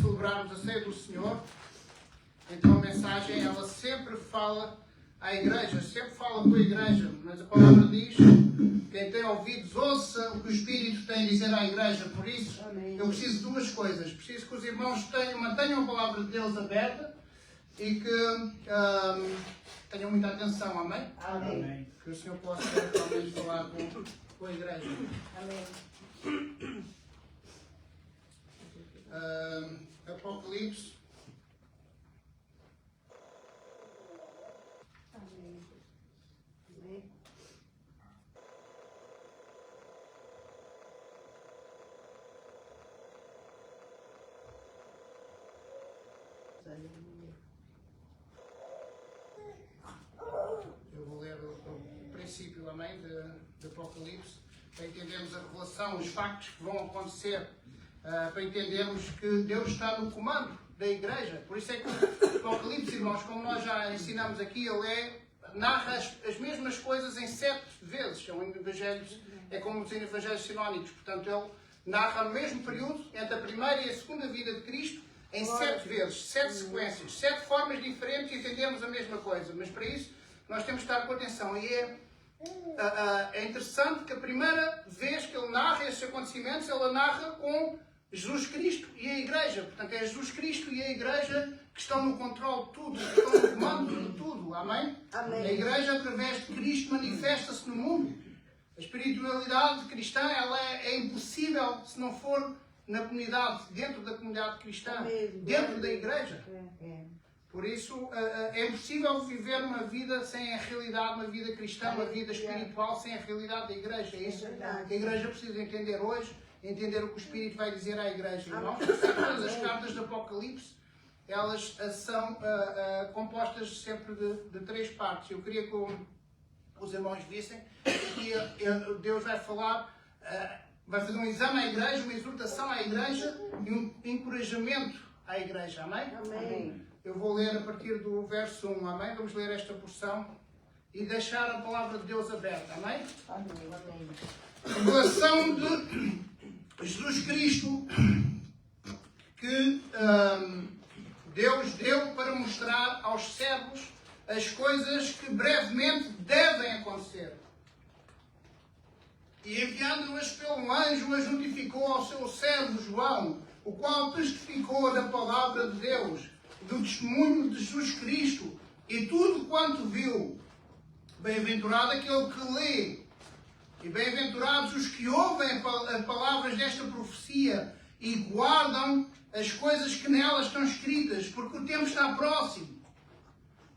celebrarmos a ceia do Senhor. Então a mensagem, ela sempre fala à igreja, sempre fala com a igreja, mas a palavra diz, quem tem ouvidos ouça o que o Espírito tem a dizer à igreja. Por isso, eu preciso de duas coisas. Preciso que os irmãos mantenham a palavra de Deus aberta e que tenham muita atenção, amém? Amém. Que o Senhor possa realmente falar com a igreja. Amém. Apocalipse. Amém. Amém. Eu vou ler o princípio, amém, de Apocalipse, para entendermos a revelação, os factos que vão acontecer, para entendermos que Deus está no comando da igreja. Por isso é que o Apocalipse, irmãos, como nós já ensinamos aqui, ele narra as mesmas coisas em 7 vezes. São evangelhos, é como os evangelhos sinónicos. Portanto, ele narra o mesmo período entre a primeira e a segunda vida de Cristo em 7 vezes, 7 sequências, 7 formas diferentes de entendermos a mesma coisa. Mas para isso nós temos que estar com atenção. E é interessante que a primeira vez que ele narra esses acontecimentos, ele narra com Jesus Cristo e a Igreja. Portanto, é Jesus Cristo e a Igreja que estão no controle de tudo, que estão no comando de tudo. Amém? Amém. A Igreja, através de Cristo, manifesta-se no mundo. A espiritualidade cristã, ela é impossível se não for na comunidade, dentro da comunidade cristã, dentro da Igreja. Por isso, é impossível viver uma vida sem a realidade, uma vida cristã, uma vida espiritual, sem a realidade da Igreja. É isso que a Igreja precisa entender hoje, entender o que o Espírito vai dizer à Igreja. Irmãos, todas as cartas do Apocalipse, elas são compostas sempre de 3 partes. Eu queria que os irmãos vissem que Deus vai falar, vai fazer um exame à Igreja, uma exortação à Igreja e um encorajamento à Igreja. Amém? Amém. Eu vou ler a partir do verso 1, amém? Vamos ler esta porção e deixar a palavra de Deus aberta, amém? Amém. Amém. Revelação de Jesus Cristo que Deus deu para mostrar aos servos as coisas que brevemente devem acontecer. E enviando-as pelo anjo, as notificou ao seu servo João, o qual testificou da palavra de Deus, do testemunho de Jesus Cristo e tudo quanto viu. Bem-aventurado aquele que lê, e bem-aventurados os que ouvem as palavras desta profecia e guardam as coisas que nelas estão escritas, porque o tempo está próximo.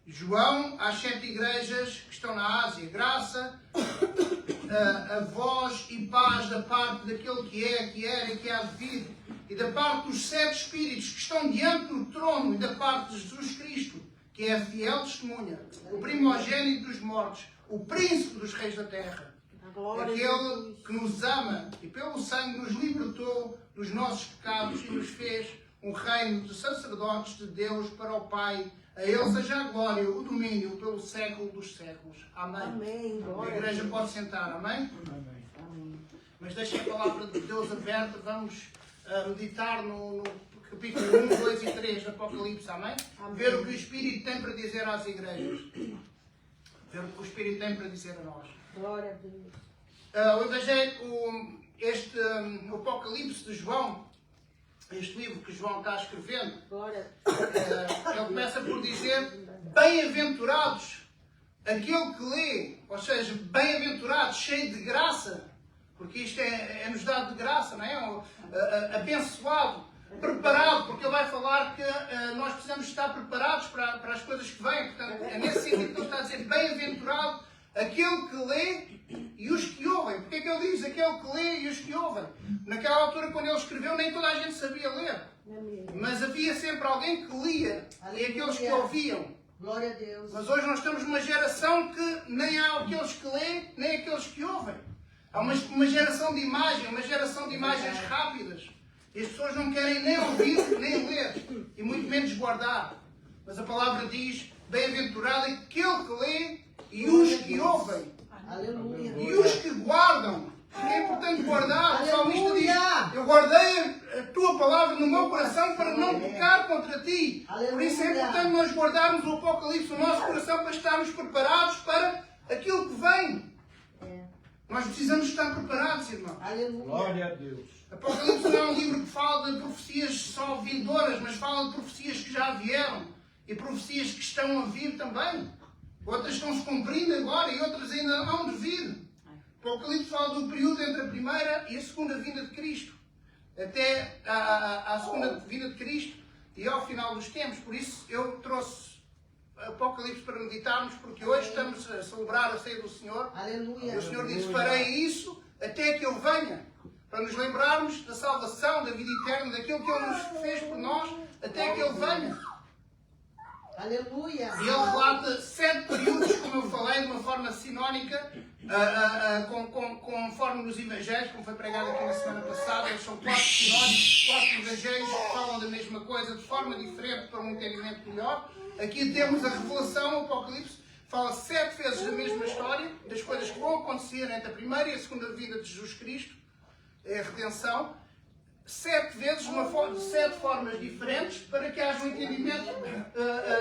João, às 7 igrejas que estão na Ásia, graça a vós e paz da parte daquele que é, que era e que há de vir, e da parte dos 7 Espíritos que estão diante do trono, e da parte de Jesus Cristo, que é a fiel testemunha, o primogênito dos mortos, o príncipe dos reis da terra, aquele que nos ama e pelo sangue nos libertou dos nossos pecados e nos fez um reino de sacerdotes de Deus para o Pai. A Ele seja a glória, o domínio pelo século dos séculos. Amém. Amém. A igreja pode sentar, amém? Amém. Mas deixem a palavra de Deus aberta. Vamos meditar no capítulo 1, 2 e 3 do Apocalipse, amém? Ver o que o Espírito tem para dizer às igrejas. Ver o que o Espírito tem para dizer a nós. Glória a Deus. O Evangelho, o Apocalipse de João, este livro que João está escrevendo, ele começa por dizer: bem-aventurados aquele que lê, ou seja, bem-aventurados, cheio de graça, porque isto é-nos dado de graça, não é? Abençoado, preparado, porque ele vai falar que nós precisamos estar preparados para as coisas que vêm. Portanto, é nesse sentido que ele está a dizer: bem-aventurado aquele que lê e os que ouvem. Porque é que ele diz aquele que lê e os que ouvem? Naquela altura, quando ele escreveu, nem toda a gente sabia ler. Mas havia sempre alguém que lia e aqueles que ouviam. Glória a Deus. Mas hoje nós estamos numa geração que nem há aqueles que lêem, nem aqueles que ouvem. Há uma geração de imagem, uma geração de imagens rápidas. E as pessoas não querem nem ouvir, nem ler, e muito menos guardar. Mas a palavra diz: bem-aventurado aquele que lê e os que ouvem. Aleluia. E os que guardam. Porque é importante guardar. O salmista diz: eu guardei a tua palavra no meu coração para não pecar contra ti. Aleluia. Por isso é importante nós guardarmos o Apocalipse no nosso coração para estarmos preparados para aquilo que vem. É. Nós precisamos estar preparados, irmãos. Aleluia. Glória a Deus. Apocalipse não é um livro que fala de profecias só vindouras, mas fala de profecias que já vieram e profecias que estão a vir também. Outras estão se cumprindo agora e outras ainda hão de vir. Apocalipse fala do período entre a primeira e a segunda vinda de Cristo. Até a segunda vinda de Cristo e ao final dos tempos. Por isso eu trouxe Apocalipse para meditarmos, porque hoje estamos a celebrar a ceia do Senhor. Aleluia. E o Senhor disse: farei isso até que Ele venha, para nos lembrarmos da salvação, da vida eterna, daquilo que Ele nos fez por nós, até que Ele venha. Aleluia. E ele relata 7 períodos, como eu falei, de uma forma sinónica, conforme nos Evangelhos, como foi pregado aqui na semana passada. Eles são 4 sinónicos, 4 Evangelhos que falam da mesma coisa de forma diferente para um entendimento melhor. Aqui temos a revelação, o Apocalipse fala 7 vezes da mesma história, das coisas que vão acontecer entre a primeira e a segunda vinda de Jesus Cristo, é a redenção. 7 vezes, de 7 formas diferentes, para que haja um entendimento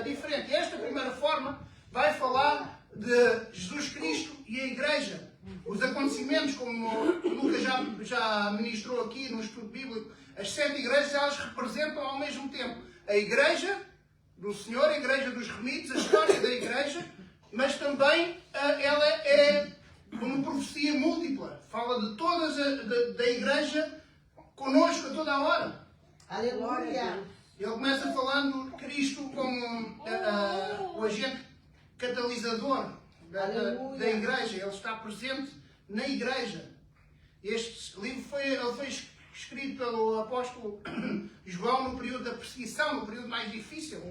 diferente. E esta primeira forma vai falar de Jesus Cristo e a Igreja. Os acontecimentos, como o Lucas já ministrou aqui no estudo bíblico, as 7 igrejas, elas representam ao mesmo tempo a Igreja do Senhor, a Igreja dos remidos, a história da Igreja, mas também ela é uma profecia múltipla. Fala de todas da Igreja conosco a toda a hora. Aleluia. Ele começa falando de Cristo como o agente catalisador da Igreja. Ele está presente na Igreja. Este livro foi escrito pelo apóstolo João no período da perseguição, no período mais difícil.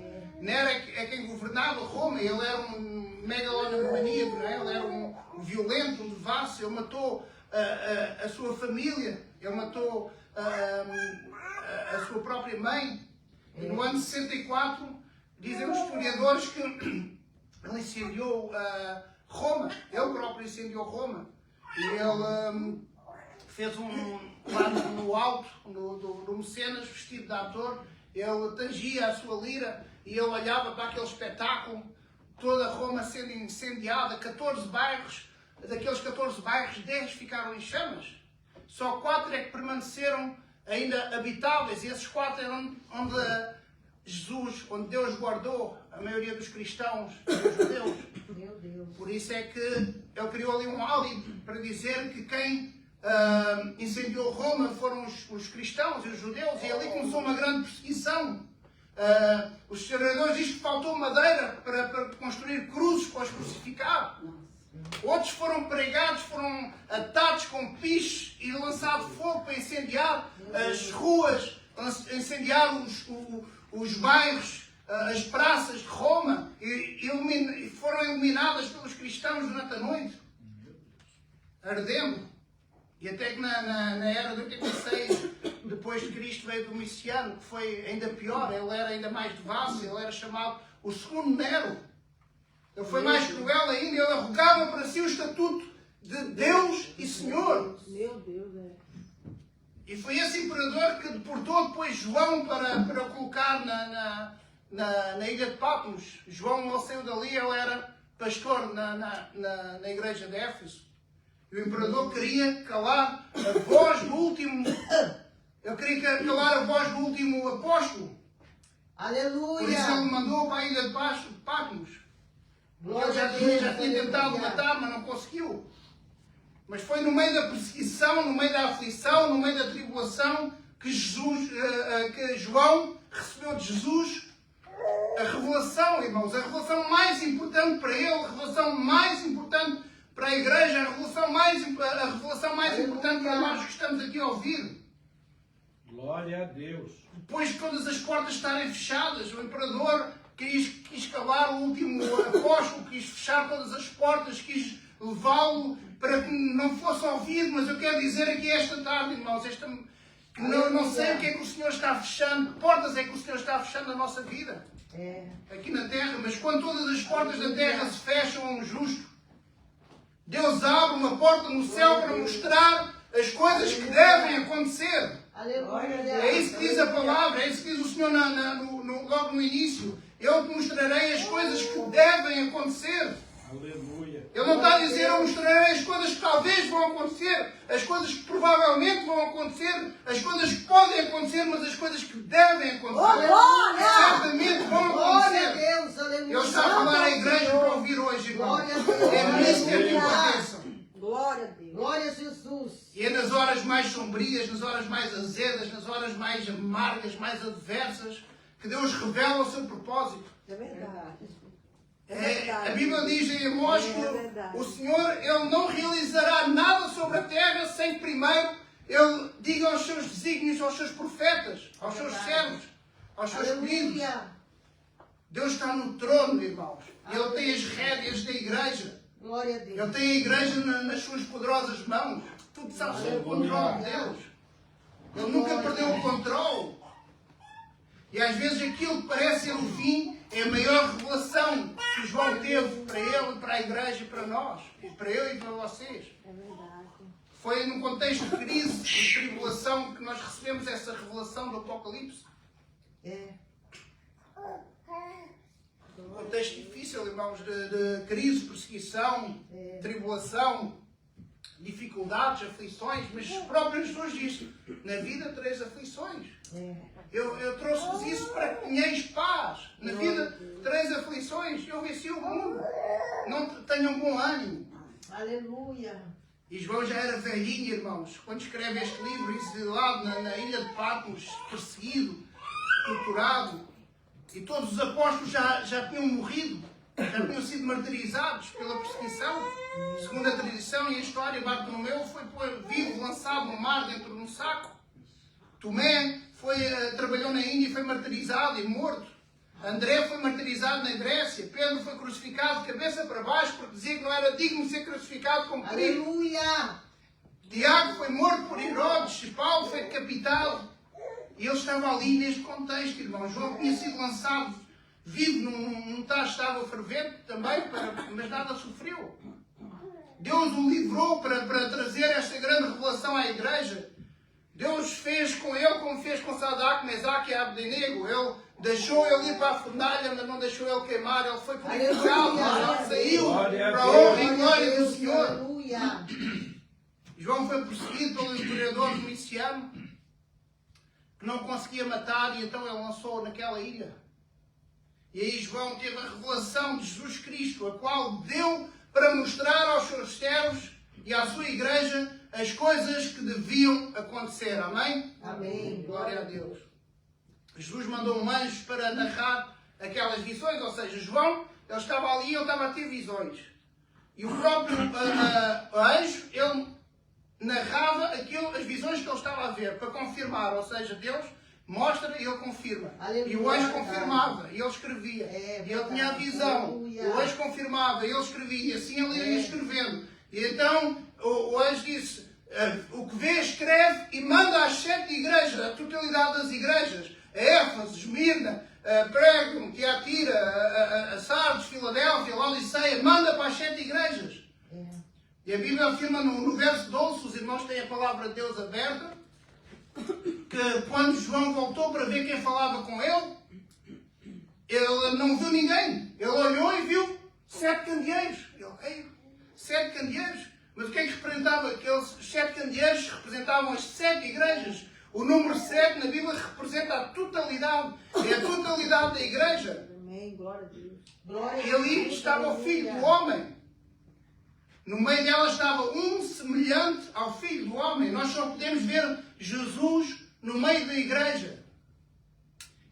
Nero é quem governava Roma. Ele era um megalomaníaco, não é? Ele era um violento, um devasso. Ele matou a sua família. Ele matou a sua própria mãe. E no ano 64, dizem os historiadores que ele incendiou Roma. Ele próprio incendiou Roma. E ele fez lá no alto do Mecenas, vestido de ator. Ele tangia a sua lira e ele olhava para aquele espetáculo. Toda Roma sendo incendiada, 14 bairros. Daqueles 14 bairros, 10 ficaram em chamas. Só 4 é que permaneceram ainda habitáveis. E esses 4 eram onde Deus guardou a maioria dos cristãos e dos judeus. Meu Deus. Por isso é que ele criou ali um álibi para dizer que quem incendiou Roma foram os cristãos e os judeus. E ali começou uma grande perseguição. Os historiadores dizem que faltou madeira para construir cruzes para os crucificar. Outros foram pregados, foram atados com piches e lançado fogo para incendiar as ruas, incendiar os bairros, as praças de Roma, e foram iluminadas pelos cristãos durante a noite, ardendo. E até que na era de 86, depois de Cristo, veio Domiciano, que foi ainda pior. Ele era ainda mais devasso, ele era chamado o segundo Nero. Ele foi mais cruel ainda, ele arrogava para si o estatuto de Deus e Senhor. Meu Deus, é. E foi esse imperador que deportou depois João para o colocar na ilha de Patmos. João, ele saiu dali, ele era pastor na igreja de Éfeso. E o imperador queria calar a voz do último. Ele queria calar a voz do último apóstolo. Aleluia. Por isso ele mandou para a ilha de Patmos. Ele já tinha tentado matar, mas não conseguiu. Mas foi no meio da perseguição, no meio da aflição, no meio da tribulação, que João recebeu de Jesus a revelação, irmãos. A revelação mais importante para ele, a revelação mais importante para a igreja, a revelação mais importante para nós que estamos aqui a ouvir. Glória a Deus. Depois de todas as portas estarem fechadas, o imperador quis calar o último apóstolo, quis fechar todas as portas, quis levá-lo para que não fosse ouvido. Mas eu quero dizer aqui esta tarde, irmãos, que não sei o que é que o Senhor está fechando, que portas é que o Senhor está fechando na nossa vida, aqui na terra. Mas quando todas as portas da terra se fecham a um justo, Deus abre uma porta no céu para mostrar as coisas que devem acontecer. Aleluia. É isso que diz a palavra, é isso que diz o Senhor logo no início. Eu te mostrarei as coisas que devem acontecer. Aleluia. Ele não está a dizer, eu mostrarei as coisas que talvez vão acontecer, as coisas que provavelmente vão acontecer, as coisas que podem acontecer, mas as coisas que devem acontecer, certamente vão Glória a acontecer. Deus, aleluia. Ele está a falar à igreja para ouvir hoje, irmão. Glória a Deus. É nisso que é que aconteça. Glória a Deus. Glória a Jesus. E é nas horas mais sombrias, nas horas mais azedas, nas horas mais amargas, mais adversas, que Deus revela o seu propósito. É verdade. A Bíblia diz em Amós que o Senhor ele não realizará nada sobre a terra sem primeiro Ele diga aos seus desígnios, aos seus profetas, aos seus servos, aos seus escolhidos. Aleluia. Deus está no trono, irmãos. Ele tem as rédeas da igreja. Glória a Deus. Ele tem a igreja nas suas poderosas mãos. Tudo está sob o controle de Deus. Ele nunca perdeu o controle. E às vezes aquilo que parece ser o fim é a maior revelação que João teve para ele, para a igreja e para nós. E para eu e para vocês. É verdade. Foi num contexto de crise, de tribulação, que nós recebemos essa revelação do Apocalipse. É. Um contexto difícil, irmãos, de crise, perseguição, tribulação, dificuldades, aflições, mas o próprio Jesus disse, na vida tereis aflições. Eu trouxe-vos isso para que tenhais paz. Na vida tereis aflições. Eu venci o mundo. Não tenham bom ânimo. Aleluia. E João já era velhinho, irmãos, quando escreve este livro, exilado na ilha de Patmos, perseguido, torturado. E todos os apóstolos já tinham morrido, já tinham sido martirizados pela perseguição. Segundo a tradição e a história, Bartolomeu foi vivo, lançado no mar dentro de um saco. Tomé trabalhou na Índia e foi martirizado e morto. André foi martirizado na Grécia. Pedro foi crucificado de cabeça para baixo porque dizia que não era digno de ser crucificado como Cristo. Aleluia. Tiago foi morto por Herodes e Paulo foi decapitado. E ele estava ali neste contexto, irmão. João tinha sido lançado vivo num estava fervente também, mas nada sofreu. Deus o livrou para trazer esta grande revelação à igreja. Deus fez com ele como fez com Sadraque, Mesaque e Abdenego. Ele deixou ele ir para a fornalha, mas não deixou ele queimar. Ele foi purificado, mas ele saiu para a honra e glória do Senhor. Aleluia. João foi perseguido pelo imperador Domiciano, que não conseguia matar, e então ele lançou naquela ilha. E aí João teve a revelação de Jesus Cristo, a qual deu para mostrar aos seus servos e à sua igreja as coisas que deviam acontecer. Amém? Amém. Glória a Deus. Jesus mandou um anjo para narrar aquelas visões, ou seja, João, ele estava ali e ele estava a ter visões. E o próprio anjo, ele narrava as visões que ele estava a ver, para confirmar, ou seja, Deus mostra e ele confirma. Aleluia. E o anjo confirmava, e ele escrevia. E ele tinha a visão, Aleluia. o anjo confirmava, e ele escrevia, e assim ele ia escrevendo. E então o anjo disse, o que vê escreve e manda às 7 igrejas, a totalidade das igrejas, a Éfeso, Esmirna, a Pérgamo, Tiatira, a Sardes, Filadélfia, Laodiceia, manda para as 7 igrejas. E a Bíblia afirma no verso 12, os irmãos têm a palavra de Deus aberta, que quando João voltou para ver quem falava com ele, ele não viu ninguém. Ele olhou e viu 7 candeeiros. Ele, 7 candeeiros? Mas o que é que representava? Aqueles 7 candeeiros representavam as 7 igrejas. O número 7 na Bíblia representa a totalidade. É a totalidade da igreja. Amém. Glória a Deus. Glória a E ali Deus. estava o Filho do Homem. No meio dela estava um semelhante ao Filho do Homem. Nós só podemos ver Jesus no meio da igreja.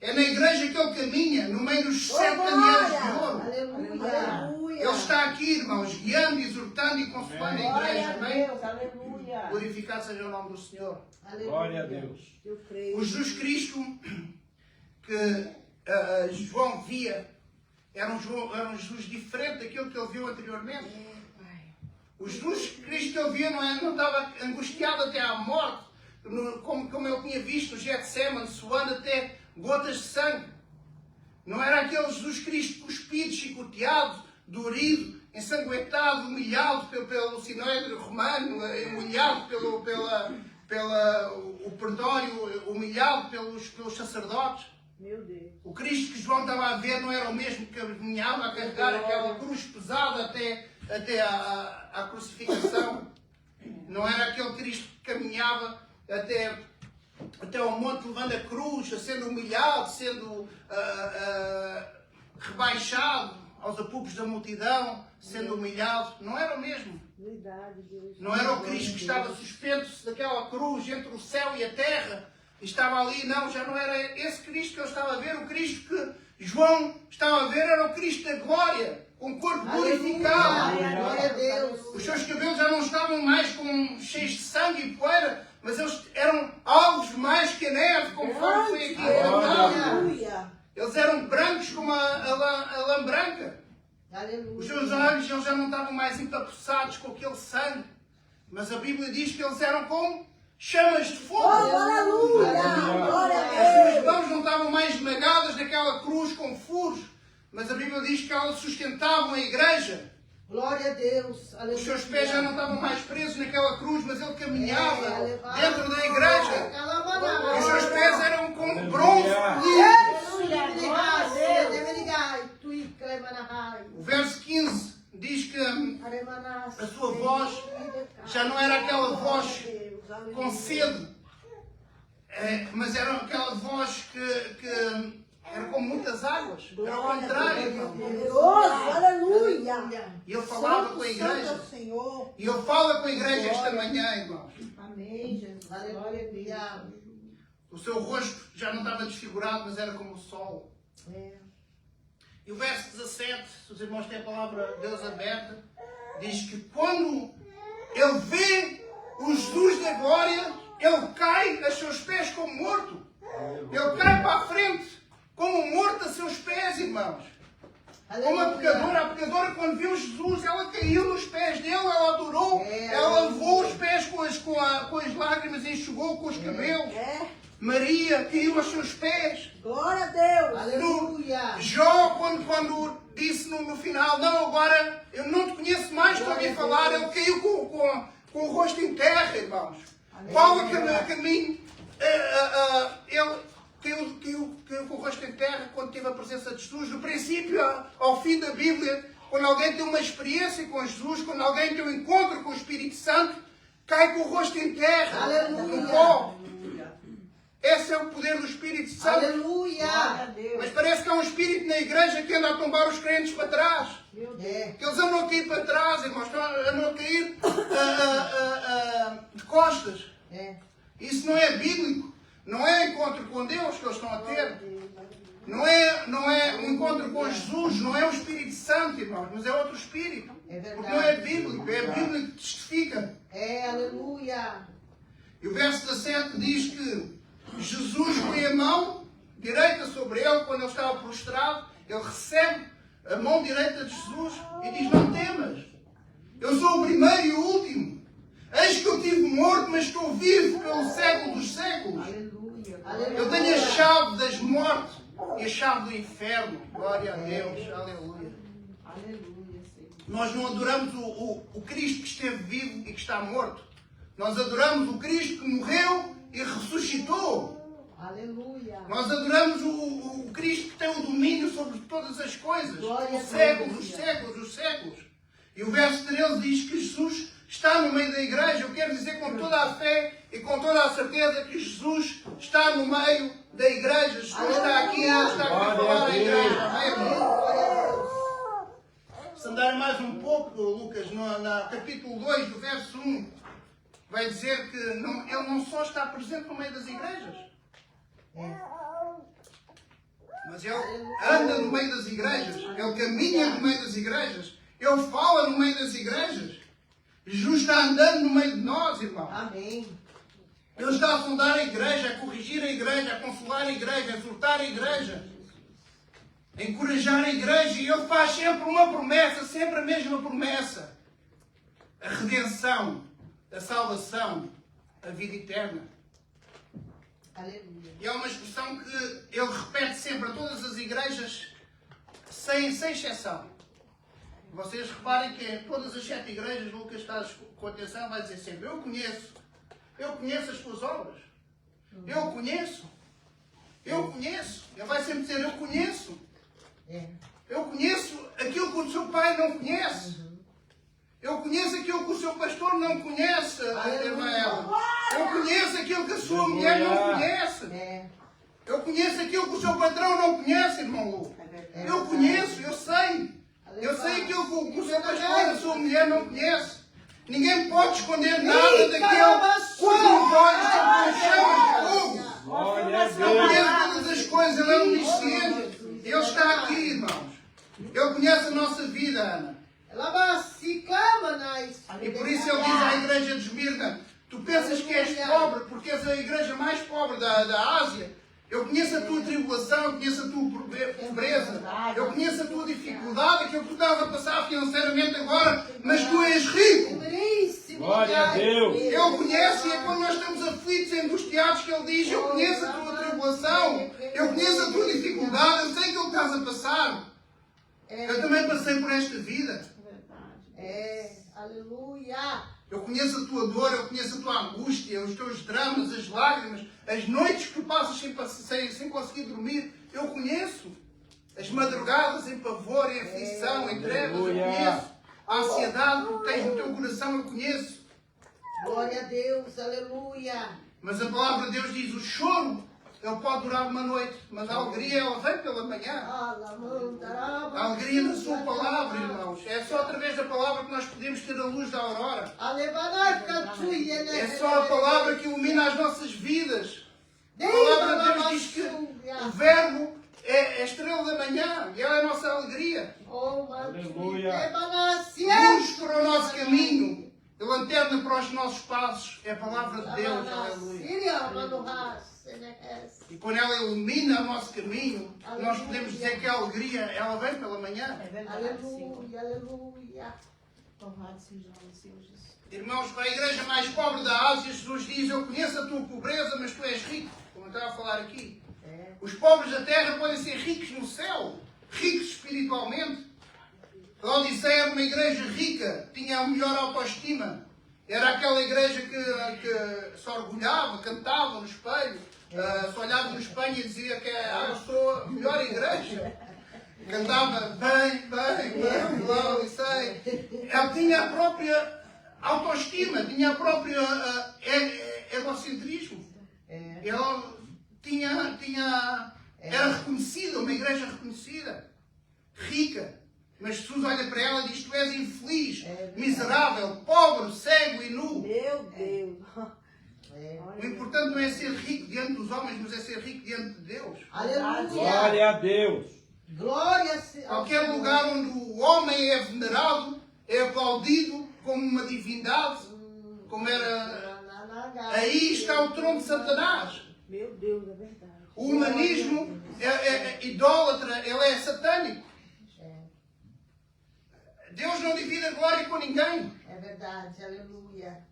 É na igreja que ele caminha, no meio dos 7 candeeiros de ouro. Aleluia. Ele está aqui, irmãos, guiando, exortando e consolando a igreja. Amém? Deus. Aleluia. Glorificado seja o nome do Senhor. Glória a Deus. Eu creio. O Jesus Cristo que João via era um Jesus diferente daquilo que ele viu anteriormente. O Jesus Cristo que ele via não estava angustiado até à morte, como ele tinha visto no Getsemane, suando até gotas de sangue. Não era aquele Jesus Cristo cuspido, chicoteado, dorido, ensanguentado, humilhado pelo sinédrio romano, humilhado o perdório humilhado pelos sacerdotes. Meu Deus. O Cristo que João estava a ver não era o mesmo que caminhava a carregar aquela cruz pesada até à crucificação. Não era aquele Cristo que caminhava até ao monte levando a cruz, sendo humilhado, sendo rebaixado aos apupos da multidão, sendo humilhado. Não era o mesmo. Verdade, Deus. Não era o Cristo que estava suspenso daquela cruz entre o céu e a terra. E estava ali, não, já não era esse Cristo que eu estava a ver. O Cristo que João estava a ver era o Cristo da glória, com o corpo glorificado. Glória a Deus. Os seus cabelos já não estavam mais cheios de sangue e poeira, mas eles eram alvos mais que a neve, conforme foi aqui contado. Aleluia. Eles eram brancos como a lã branca. Aleluia. Os seus olhos eles já não estavam mais empapuçados com aquele sangue, mas a Bíblia diz que eles eram como chamas de fogo. Aleluia. Glória a As suas Deus. mãos não estavam mais esmagadas naquela cruz com furos, mas a Bíblia diz que elas sustentavam a igreja. Glória a Deus. Aleluia. Os seus pés já não estavam mais presos naquela cruz, mas ele caminhava É, dentro da igreja. E os seus Aleluia. pés eram como bronze polido. O verso 15 diz que a sua voz já não era aquela voz com sede, mas era aquela voz que era com muitas águas. Era ao contrário. Poderoso. Aleluia. E ele falava com a Santo, santo é igreja. o Senhor. E ele fala com a igreja esta manhã, irmãos. Amém, Jesus. Aleluia. O seu rosto já não estava desfigurado, mas era como o sol. E o verso 17, se os irmãos têm a palavra de Deus aberta, diz que quando ele vê o Jesus da glória, ele cai a seus pés como morto. Ele cai para a frente como morto a seus pés, irmãos. Como a pecadora quando viu Jesus, ela caiu nos pés dele, ela adorou, ela lavou os pés com as lágrimas e enxugou com os cabelos. Maria caiu aos seus pés. Glória a Deus. Aleluia. Jó, quando disse no final, não, agora eu não te conheço mais, estou a ouvir falar, ele caiu com o rosto em terra, irmãos. Fala que a mim, ele caiu com o rosto em terra quando teve a presença de Jesus. Do princípio ao fim da Bíblia, quando alguém tem uma experiência com Jesus, quando alguém tem um encontro com o Espírito Santo, cai com o rosto em terra, Aleluia. no pó. Esse é o poder do Espírito Santo. Aleluia. Mas parece que há um espírito na igreja que anda a tombar os crentes para trás. Que eles andam a cair para trás, irmãos. Andam a cair de costas. Isso não é bíblico. Não é encontro com Deus que eles estão a ter. Não é um encontro com Jesus. Não é o Espírito Santo, irmãos. Mas é outro espírito. Porque não é bíblico. É a Bíblia que testifica. Aleluia. E o verso 17 diz que Jesus põe a mão direita sobre ele quando ele estava prostrado. Ele recebe a mão direita de Jesus e diz: não temas, eu sou o primeiro e o último. Eis que eu estive morto, mas estou vivo pelo século dos séculos. Eu tenho a chave das mortes e a chave do inferno. Glória a Deus. Aleluia. Nós não adoramos o Cristo que esteve vivo e que está morto. Nós adoramos o Cristo que morreu e ressuscitou. Aleluia. Nós adoramos o Cristo que tem o domínio sobre todas as coisas. Glória a Os séculos, Deus. os séculos, os séculos. E o verso 13 diz que Jesus está no meio da igreja. Eu quero dizer com toda a fé e com toda a certeza que Jesus está no meio da igreja. Jesus está aqui, Ele está aqui a falar à igreja. Amém? Se andarem mais um pouco, Lucas, no capítulo 2, do verso 1, vai dizer que ele não só está presente no meio das igrejas, mas ele anda no meio das igrejas, ele caminha no meio das igrejas, ele fala no meio das igrejas. Jesus está andando no meio de nós, irmão. Amém. Ele está a fundar a igreja, a corrigir a igreja, a consolar a igreja, a exortar a igreja, a encorajar a igreja, e ele faz sempre uma promessa, sempre a mesma promessa: a redenção, a salvação, a vida eterna. Aleluia. E é uma expressão que ele repete sempre a todas as igrejas, sem exceção. Vocês reparem que em todas as 7 igrejas, Lucas está com atenção, vai dizer sempre: eu conheço Eu conheço as tuas obras. Eu conheço. Eu conheço. Ele vai sempre dizer, eu conheço. É. Eu conheço aquilo que o seu pai não conhece. Eu conheço aquilo que o seu pastor não conhece, irmã Ela. Eu conheço aquilo que a sua mulher não conhece. É. Eu conheço aquilo que o seu patrão não conhece, irmão Lu. Eu conheço, eu sei. Eu sei aquilo que o seu pastor e a sua mulher não conhece. Ninguém pode esconder nada daquele cujos olhos estão com chamas de fogo. Glória a Ele Deus. conhece todas as coisas, Ele é onisciente. Ele está aqui, irmãos. Ele conhece a nossa vida, Ana. E por isso ele diz à igreja de Esmirna, tu pensas que és pobre porque és a igreja mais pobre da Ásia. Eu conheço a tua tribulação, eu conheço a tua pobreza, eu conheço a tua dificuldade, aquilo que tu estás a passar financeiramente agora, mas tu és rico. Glória a Deus. Eu conheço, e é quando nós estamos aflitos e angustiados que Ele diz, eu conheço a tua tribulação, eu conheço a tua dificuldade, eu sei aquilo que estás a passar. Eu também passei por esta vida. É. Aleluia. Eu conheço a tua dor, eu conheço a tua angústia, os teus dramas, as lágrimas, as noites que tu passas sem conseguir dormir. Eu conheço. As madrugadas em pavor, em aflição, em trevas, eu conheço. A ansiedade que tens no teu coração, eu conheço. Glória a Deus. Aleluia. Mas a palavra de Deus diz, o choro, ele pode durar uma noite, mas a alegria, ela vem pela manhã. A alegria na sua palavra, irmãos. É só através da palavra que nós podemos ter a luz da aurora. É só a palavra que ilumina as nossas vidas. A palavra de Deus diz que o verbo é a estrela da manhã e ela é a nossa alegria. Aleluia. Luz para o nosso caminho e lanterna para os nossos passos é a palavra de Deus. Aleluia. E quando ela ilumina o nosso caminho, nós podemos dizer que a alegria, ela vem pela manhã. Aleluia, aleluia. Louvado seja o Senhor Jesus. Irmãos, para a igreja mais pobre da Ásia, Jesus diz, eu conheço a tua pobreza, mas tu és rico. Como eu estava a falar aqui. Os pobres da terra podem ser ricos no céu, ricos espiritualmente. A Odisseia era uma igreja rica, tinha a melhor autoestima. Era aquela igreja que se orgulhava, cantava no espelho, se olhava no espelho e dizia que eu sou a melhor igreja. Cantava bem, lá, Odisseia. Ela tinha a própria autoestima, tinha a própria egocentrismo. Ela era reconhecida, uma igreja reconhecida, rica. Mas Jesus olha para ela e diz, tu és infeliz, miserável, pobre, cego e nu. Meu Deus. O importante não é ser rico diante dos homens, mas é ser rico diante de Deus. Aleluia. Glória a Deus. Glória a Qualquer lugar onde o homem é venerado, é aplaudido como uma divindade, como era... Aí está o trono de Satanás. Meu Deus, é verdade. O humanismo é idólatra, ele é satânico. Deus não divide a glória com ninguém. É verdade, aleluia.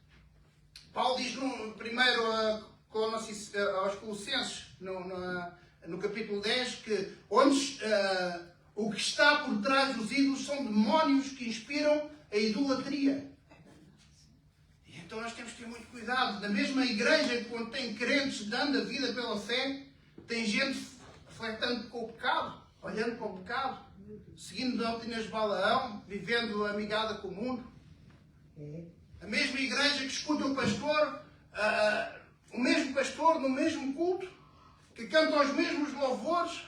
Paulo diz primeiro aos Colossenses, no capítulo 10, que onde o que está por trás dos ídolos são demónios que inspiram a idolatria. E então nós temos que ter muito cuidado. Na mesma igreja, quando tem crentes dando a vida pela fé, tem gente refletando com o pecado, olhando para o pecado, seguindo doutrinas de Balaão, vivendo amigada com o mundo. A mesma igreja que escuta o pastor, o mesmo pastor no mesmo culto, que canta os mesmos louvores,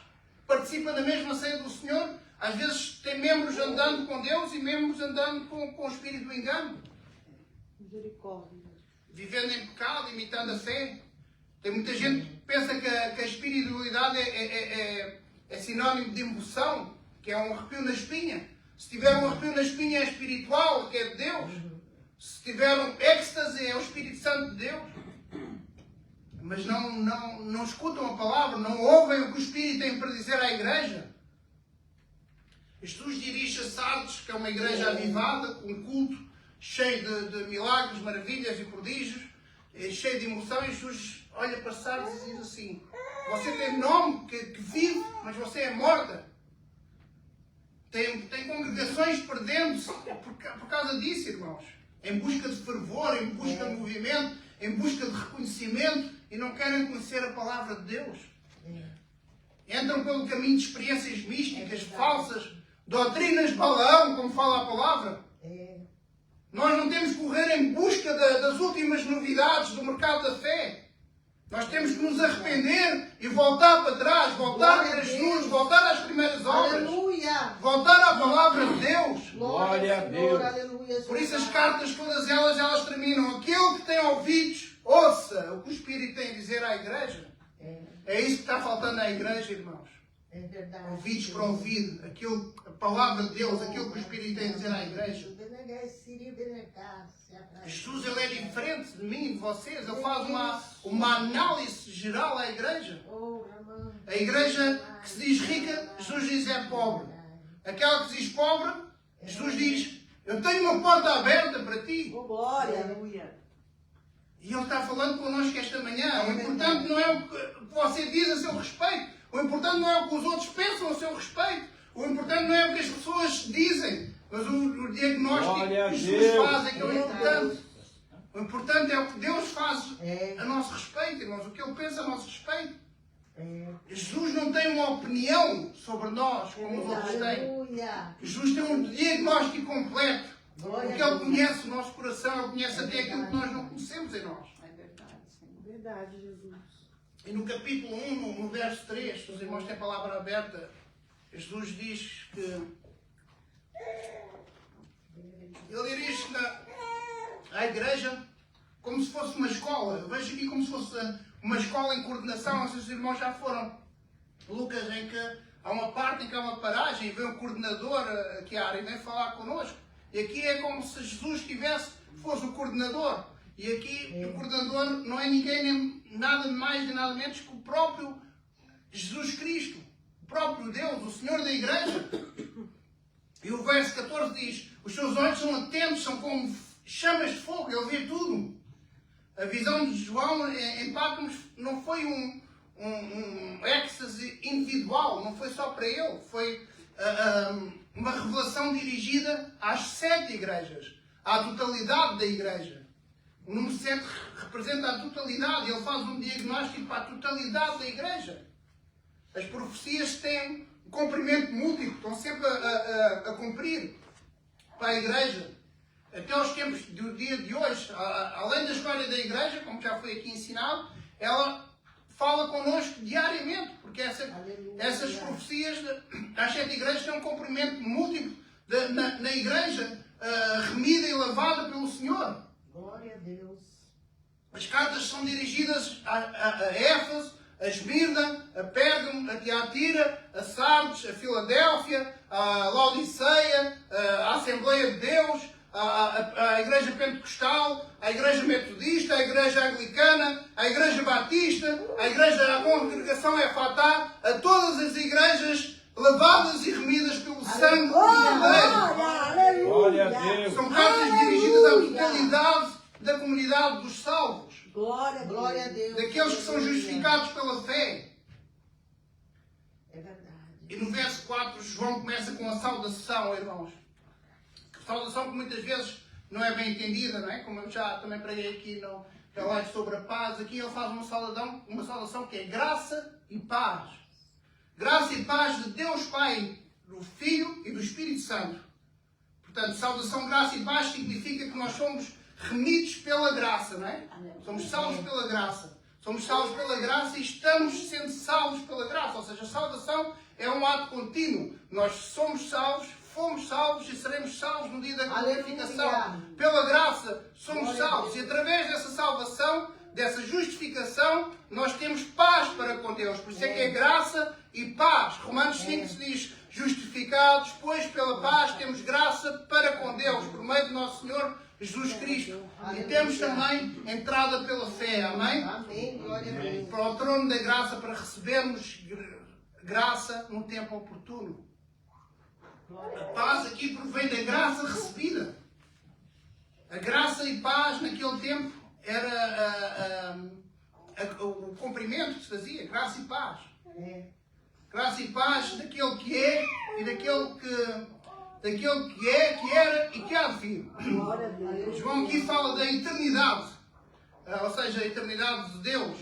participa da mesma ceia do Senhor, às vezes tem membros andando com Deus e membros andando com o espírito do engano. Misericórdia. Vivendo em pecado, imitando a fé. Tem muita gente que pensa que a espiritualidade é sinónimo de emoção, que é um arrepio na espinha. Se tiver um arrepio na espinha é espiritual, que é de Deus. Se tiver um êxtase é o Espírito Santo de Deus. Mas não escutam a palavra, não ouvem o que o Espírito tem para dizer à igreja. Jesus dirige a Sardes, que é uma igreja avivada, com um culto cheio de milagres, maravilhas e prodígios, cheio de emoção, e Jesus olha para Sardes e diz assim, você tem nome que vive, mas você é morta. Tem congregações perdendo-se por causa disso, irmãos. Em busca de fervor, em busca de movimento, em busca de reconhecimento e não querem conhecer a palavra de Deus. Entram pelo caminho de experiências místicas, falsas, doutrinas de Balaão, como fala a palavra. Nós não temos que correr em busca das últimas novidades do mercado da fé. Nós temos que nos arrepender e voltar para trás, voltar para Jesus, voltar às primeiras obras, Aleluia. voltar à palavra de Deus. Glória a Senhor, Deus. aleluia. Por isso as cartas, todas elas terminam. Aquele que tem ouvidos, ouça o que o Espírito tem a dizer à igreja. É isso que está faltando à igreja, irmãos. É verdade. Ouvidos para ouvir a palavra de Deus, aquilo que o Espírito tem a dizer à igreja. Jesus, ele é diferente de mim, de vocês. Ele faz uma análise geral à igreja. A igreja que se diz rica, Jesus diz é pobre. Aquela que se diz pobre, Jesus diz, eu tenho uma porta aberta para ti. Oh, glória, aleluia. E Ele está falando connosco esta manhã. O importante não é o que você diz a seu respeito. O importante não é o que os outros pensam a seu respeito. O importante não é o que as pessoas dizem. Mas o diagnóstico que Jesus faz é que é o importante. O importante é o que Deus faz a nosso respeito, irmãos. O que Ele pensa a nosso respeito. Jesus não tem uma opinião sobre nós como os outros têm. Jesus tem um diagnóstico completo. Porque Ele conhece o nosso coração, Ele conhece até aquilo que nós não conhecemos em nós. É verdade, Senhor. Verdade, Jesus. E no capítulo 1, no verso 3, se os irmãos têm a palavra aberta, Jesus diz que Ele dirige à igreja como se fosse uma escola. Eu vejo aqui como se fosse uma escola em coordenação. Não sei se os irmãos já foram. Lucas, em que há uma parte em que há uma paragem e vem um coordenador aqui à área e vem falar connosco. E aqui é como se Jesus fosse o coordenador. E aqui o coordenador não é ninguém, nem nada mais nem nada menos que o próprio Jesus Cristo. O próprio Deus, o Senhor da igreja. E o verso 14 diz, os seus olhos são atentos, são como chamas de fogo, ele vê tudo. A visão de João em Patmos não foi um êxtase individual, não foi só para ele, foi uma revelação dirigida às 7 igrejas, à totalidade da igreja. O número 7 representa a totalidade, ele faz um diagnóstico para a totalidade da igreja. As profecias têm um cumprimento múltiplo, estão sempre a cumprir para a igreja. Até os tempos do dia de hoje, além da história da igreja, como já foi aqui ensinado, ela fala connosco diariamente, porque essas profecias das 7 igrejas têm um cumprimento múltiplo na igreja, remida e lavada pelo Senhor. Glória a Deus. As cartas são dirigidas a Éfeso, a Esmirna, a Pérgamo, a Tiatira, a Sardes, a Filadélfia, a Laodiceia, a Assembleia de Deus, a Igreja Pentecostal, a Igreja Metodista, a Igreja Anglicana, a Igreja Batista, a Congregação Efatá, a todas as igrejas lavadas e remidas pelo sangue do Cordeiro. Glória a Deus. São cartas dirigidas à totalidade da comunidade dos salvos. Glória a Deus. Daqueles que são justificados pela fé. É verdade. E no verso 4, João começa com a saudação, irmãos. Saudação que muitas vezes não é bem entendida, não é? Como eu já também preguei aqui no live sobre a paz. Aqui ele faz uma saudação que é graça e paz. Graça e paz de Deus Pai, do Filho e do Espírito Santo. Portanto, saudação, graça e paz significa que nós somos remidos pela graça, não é? Somos salvos pela graça. Somos salvos pela graça e estamos sendo salvos pela graça. Ou seja, a salvação é um ato contínuo. Nós somos salvos, fomos salvos e seremos salvos no dia da glorificação. Pela graça somos salvos. E através dessa salvação, dessa justificação, nós temos paz para com Deus. Por isso é que é graça e paz. Romanos 5 se diz, justificados, pois pela paz temos graça para com Deus, por meio do nosso Senhor Jesus Cristo. E temos também entrada pela fé. Amém? Amém. Glória a Deus. Para o trono da graça, para recebermos graça no tempo oportuno. A paz aqui provém da graça recebida. A graça e paz naquele tempo era o cumprimento que se fazia. Graça e paz. Graça e paz daquele que é e daquele que é, que era e que há de vir. Glória a Deus. João aqui fala da eternidade. ou seja, a eternidade de Deus,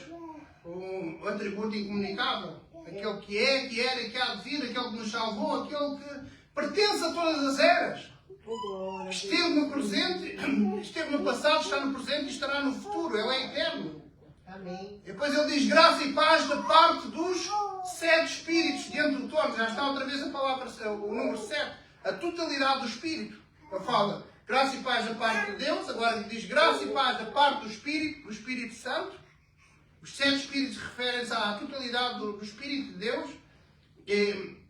o atributo incomunicável, aquele que é, que era e que há de vir, aquele que nos salvou, aquele que pertence a todas as eras. Esteve no presente, esteve no passado, está no presente e estará no futuro. Ele é eterno. Amém. Depois ele diz graça e paz da parte dos 7 espíritos dentro do trono. Já está outra vez a palavra, o número 7. A totalidade do espírito. Ele fala graça e paz da parte de Deus. Agora ele diz graça e paz da parte do Espírito Santo. Os 7 espíritos referem-se à totalidade do Espírito de Deus. E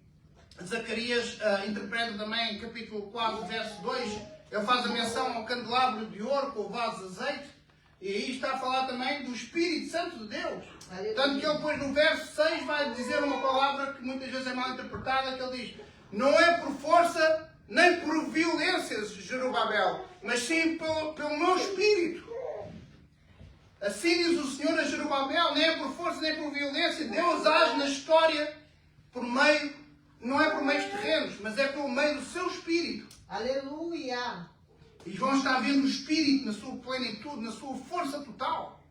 Zacarias interpreta também, capítulo 4, verso 2, ele faz a menção ao candelabro de ouro com o vaso de azeite. E aí está a falar também do Espírito Santo de Deus. Tanto que ele depois no verso 6 vai dizer uma palavra que muitas vezes é mal interpretada, que ele diz, não é por força nem por violência, Zorobabel, mas sim pelo meu Espírito. Assim diz o Senhor a Zorobabel, nem é por força nem por violência. Deus age na história por meio, não é por meios terrenos, mas é pelo meio do seu Espírito. Aleluia. E vão estar vendo o Espírito na sua plenitude, na sua força total.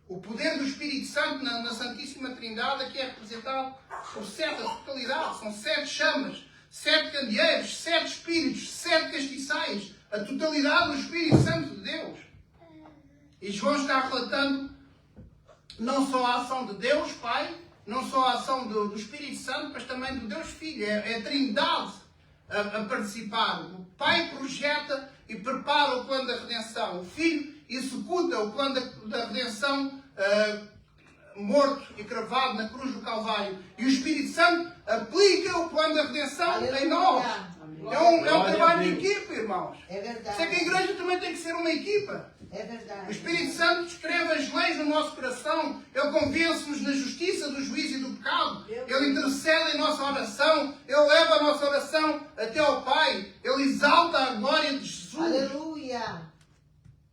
O poder do Espírito Santo na Santíssima Trindade aqui é representado por 7, a totalidade. São 7 chamas, 7 candeeiros, 7 espíritos, 7 castiçais. A totalidade do Espírito Santo de Deus. E João está relatando não só a ação de Deus, Pai, não só a ação do Espírito Santo, mas também do Deus Filho. É a Trindade a participar. O Pai projeta e prepara o plano da redenção. O Filho executa o plano da redenção morto e cravado na cruz do Calvário. E o Espírito Santo aplica o plano da redenção Aleluia. em nós. É um trabalho de equipa, irmãos. É verdade. Isso é que a igreja também tem que ser uma equipa. É verdade. O Espírito Santo escreve as leis no nosso coração. Ele convence-nos na justiça, do juízo e do pecado. Ele intercede em nossa oração. Ele leva a nossa oração até ao Pai. Ele exalta a glória de Jesus. Aleluia.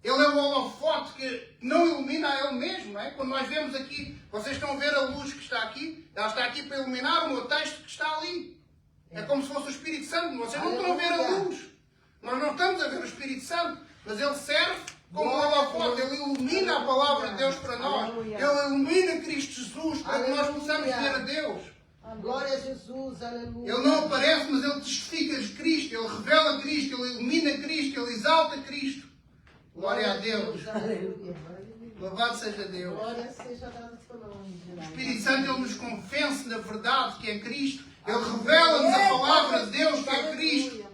Ele é o holofote que não ilumina a Ele mesmo. Não é? Quando nós vemos aqui, vocês estão a ver a luz que está aqui. Ela está aqui para iluminar o meu texto que está ali. É como se fosse o Espírito Santo. Vocês não estão a ver a luz. Nós não estamos a ver o Espírito Santo. Mas Ele serve como um holofote. Ele ilumina a palavra de Deus para nós. Aleluia. Ele ilumina Cristo Jesus para que nós Aleluia. possamos ver a Deus. Glória a Jesus. Aleluia. Ele não aparece, mas Ele testifica de Cristo. Ele revela Cristo. Ele ilumina Cristo. Ele exalta Cristo. Glória a Deus. Aleluia. Louvado seja Deus. Glória seja dada ao seu nome. O Espírito Santo Ele nos convence da verdade que é Cristo. Ele revela-nos a palavra de Deus que é Cristo.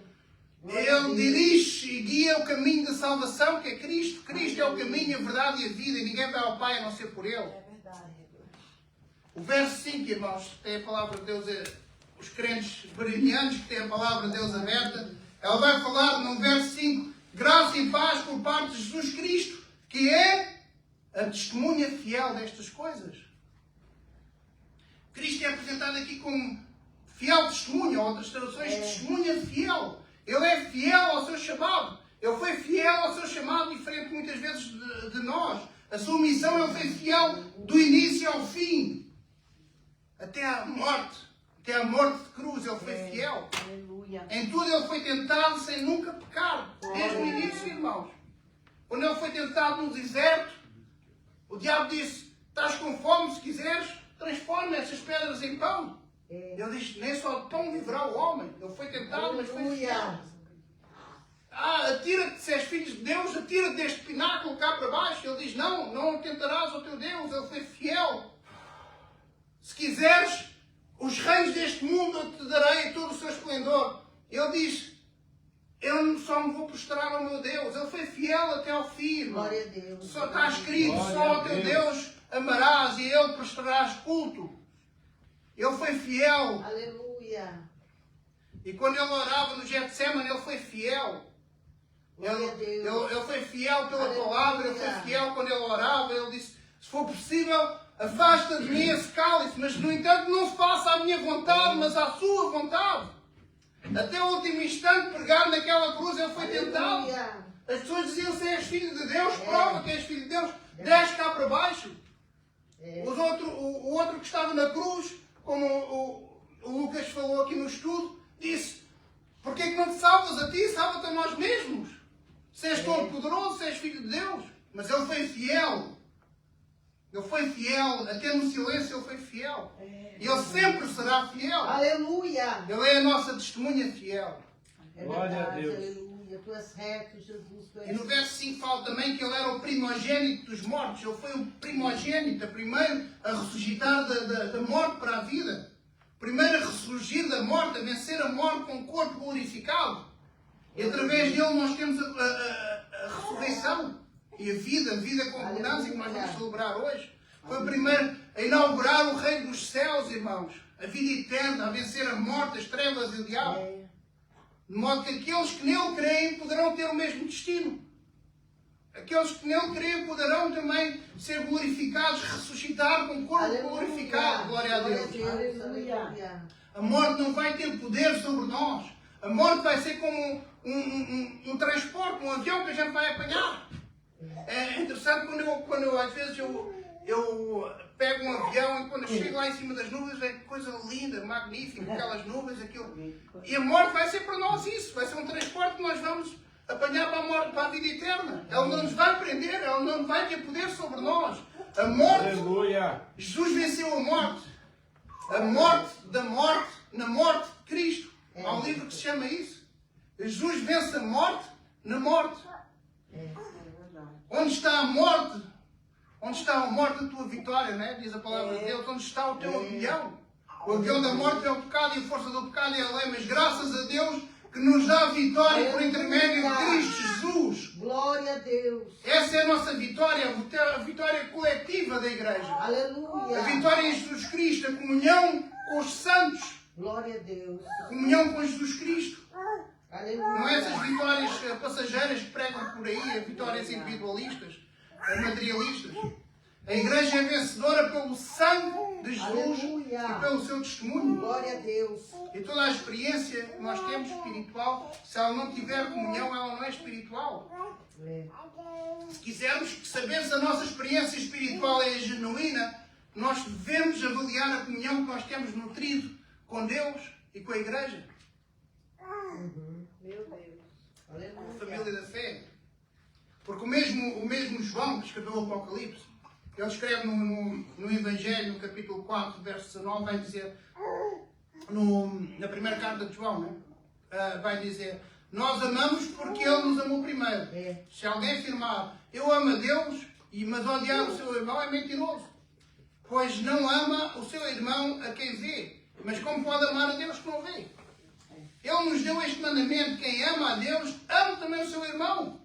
Ele dirige e guia o caminho da salvação que é Cristo. Cristo é o caminho, a verdade e a vida. E ninguém vai ao Pai a não ser por Ele. É verdade. O verso 5, irmãos, tem a palavra de Deus. Os crentes brilhantes que têm a palavra de Deus aberta. Ela vai falar no verso 5. Graça e paz por parte de Jesus Cristo. Que é a testemunha fiel destas coisas. Cristo é apresentado aqui como fiel testemunha, ou outras traduções, testemunha fiel. Ele é fiel ao seu chamado. Ele foi fiel ao seu chamado, diferente muitas vezes de nós. A sua missão, ele foi fiel do início ao fim. Até à morte. Até à morte de cruz, ele foi fiel. Aleluia. Em tudo ele foi tentado sem nunca pecar. Desde o início, irmãos. Quando ele foi tentado no deserto, o diabo disse, estás com fome, se quiseres, transforma essas pedras em pão. Ele diz, nem só de pão viverá o homem. Ele foi tentado, mas foi fiel. Atira-te, se és filho de Deus, atira-te deste pináculo cá para baixo. Ele diz, não tentarás o teu Deus. Ele foi fiel. Se quiseres, os reinos deste mundo eu te darei todo o seu esplendor. Ele diz, eu só me vou prostrar ao meu Deus. Ele foi fiel até ao fim, irmão. Glória a Deus. Só está escrito, Glória só a ao teu Deus. Deus amarás e a Ele prestarás culto. Ele foi fiel. Aleluia. E quando ele orava no Getsemane, ele foi fiel. Glória a Deus. Ele foi fiel pela Aleluia. palavra, ele foi fiel quando ele orava. Ele disse, se for possível, afasta de mim esse cálice. Mas, no entanto, não se faça a minha vontade, mas a sua vontade. Até o último instante, pregado naquela cruz, ele foi tentado. Aleluia. As pessoas diziam, se és filho de Deus, prova que és filho de Deus. Desce cá para baixo. O outro que estava na cruz, como o Lucas falou aqui no estudo, disse, porquê que não te salvas a ti? Salva-te a nós mesmos. Se és todo poderoso, se és filho de Deus. Mas ele foi fiel Ele foi fiel, até no silêncio ele foi fiel. E ele sempre será fiel. Aleluia. Ele é a nossa testemunha fiel. É Glória a verdade, Deus. aleluia. Tu és reto, Jesus. Tu E no és... verso 5 fala também que ele era o primogênito dos mortos. Ele foi o primogênito, o primeiro a ressuscitar da morte para a vida. O primeiro a ressurgir da morte, a vencer a morte com o corpo glorificado. E através dele nós temos a ressurreição e a vida com abundância que nós vamos celebrar hoje. Foi o primeiro a inaugurar o reino dos céus, irmãos. A vida eterna, a vencer a morte, as trevas e o diabo. De modo que aqueles que nele creem poderão ter o mesmo destino. Aqueles que nele creem poderão também ser glorificados, ressuscitar com o corpo glorificado. Glória a Deus. Aleluia. A morte não vai ter poder sobre nós. A morte vai ser como um transporte, um avião que a gente vai apanhar. É interessante quando eu às vezes eu pego um avião e quando eu chego lá em cima das nuvens é coisa linda, magnífica, aquelas nuvens, aquilo. E a morte vai ser para nós isso, vai ser um transporte que nós vamos apanhar para a morte, para a vida eterna. Ela não nos vai prender, ela não vai ter poder sobre nós. A morte, Aleluia. Jesus venceu a morte. A morte da morte, na morte de Cristo. Há um livro que se chama isso. Jesus vence a morte na morte. Onde está a morte? Onde está a morte da tua vitória, né? Diz a palavra de Deus. Onde está o teu aguilhão? O aguilhão da morte é o pecado e a força do pecado é a lei. Mas graças a Deus que nos dá a vitória por intermédio de Cristo Jesus. Glória a Deus. Essa é a nossa vitória, a vitória coletiva da igreja. Aleluia. A vitória em Jesus Cristo, a comunhão com os santos. Glória a Deus. A comunhão com Jesus Cristo. Aleluia. Não é essas vitórias passageiras que pregam por aí, vitórias individualistas, materialistas. A igreja é vencedora pelo sangue de Jesus e pelo seu testemunho. Glória a Deus. E toda a experiência que nós temos espiritual, se ela não tiver comunhão, ela não é espiritual. Se quisermos saber se a nossa experiência espiritual é genuína, nós devemos avaliar a comunhão que nós temos nutrido com Deus e com a igreja. Meu Deus. A Aleluia. família da fé. Porque o mesmo João que escreveu o Apocalipse, ele escreve no Evangelho, no capítulo 4, verso 19, vai dizer, na primeira carta de João, né? Vai dizer, nós amamos porque Ele nos amou primeiro. Se alguém afirmar, eu amo a Deus, mas odiar o seu irmão é mentiroso. Pois não ama o seu irmão a quem vê, mas como pode amar a Deus que não vê? Ele nos deu este mandamento, quem ama a Deus, ama também o seu irmão.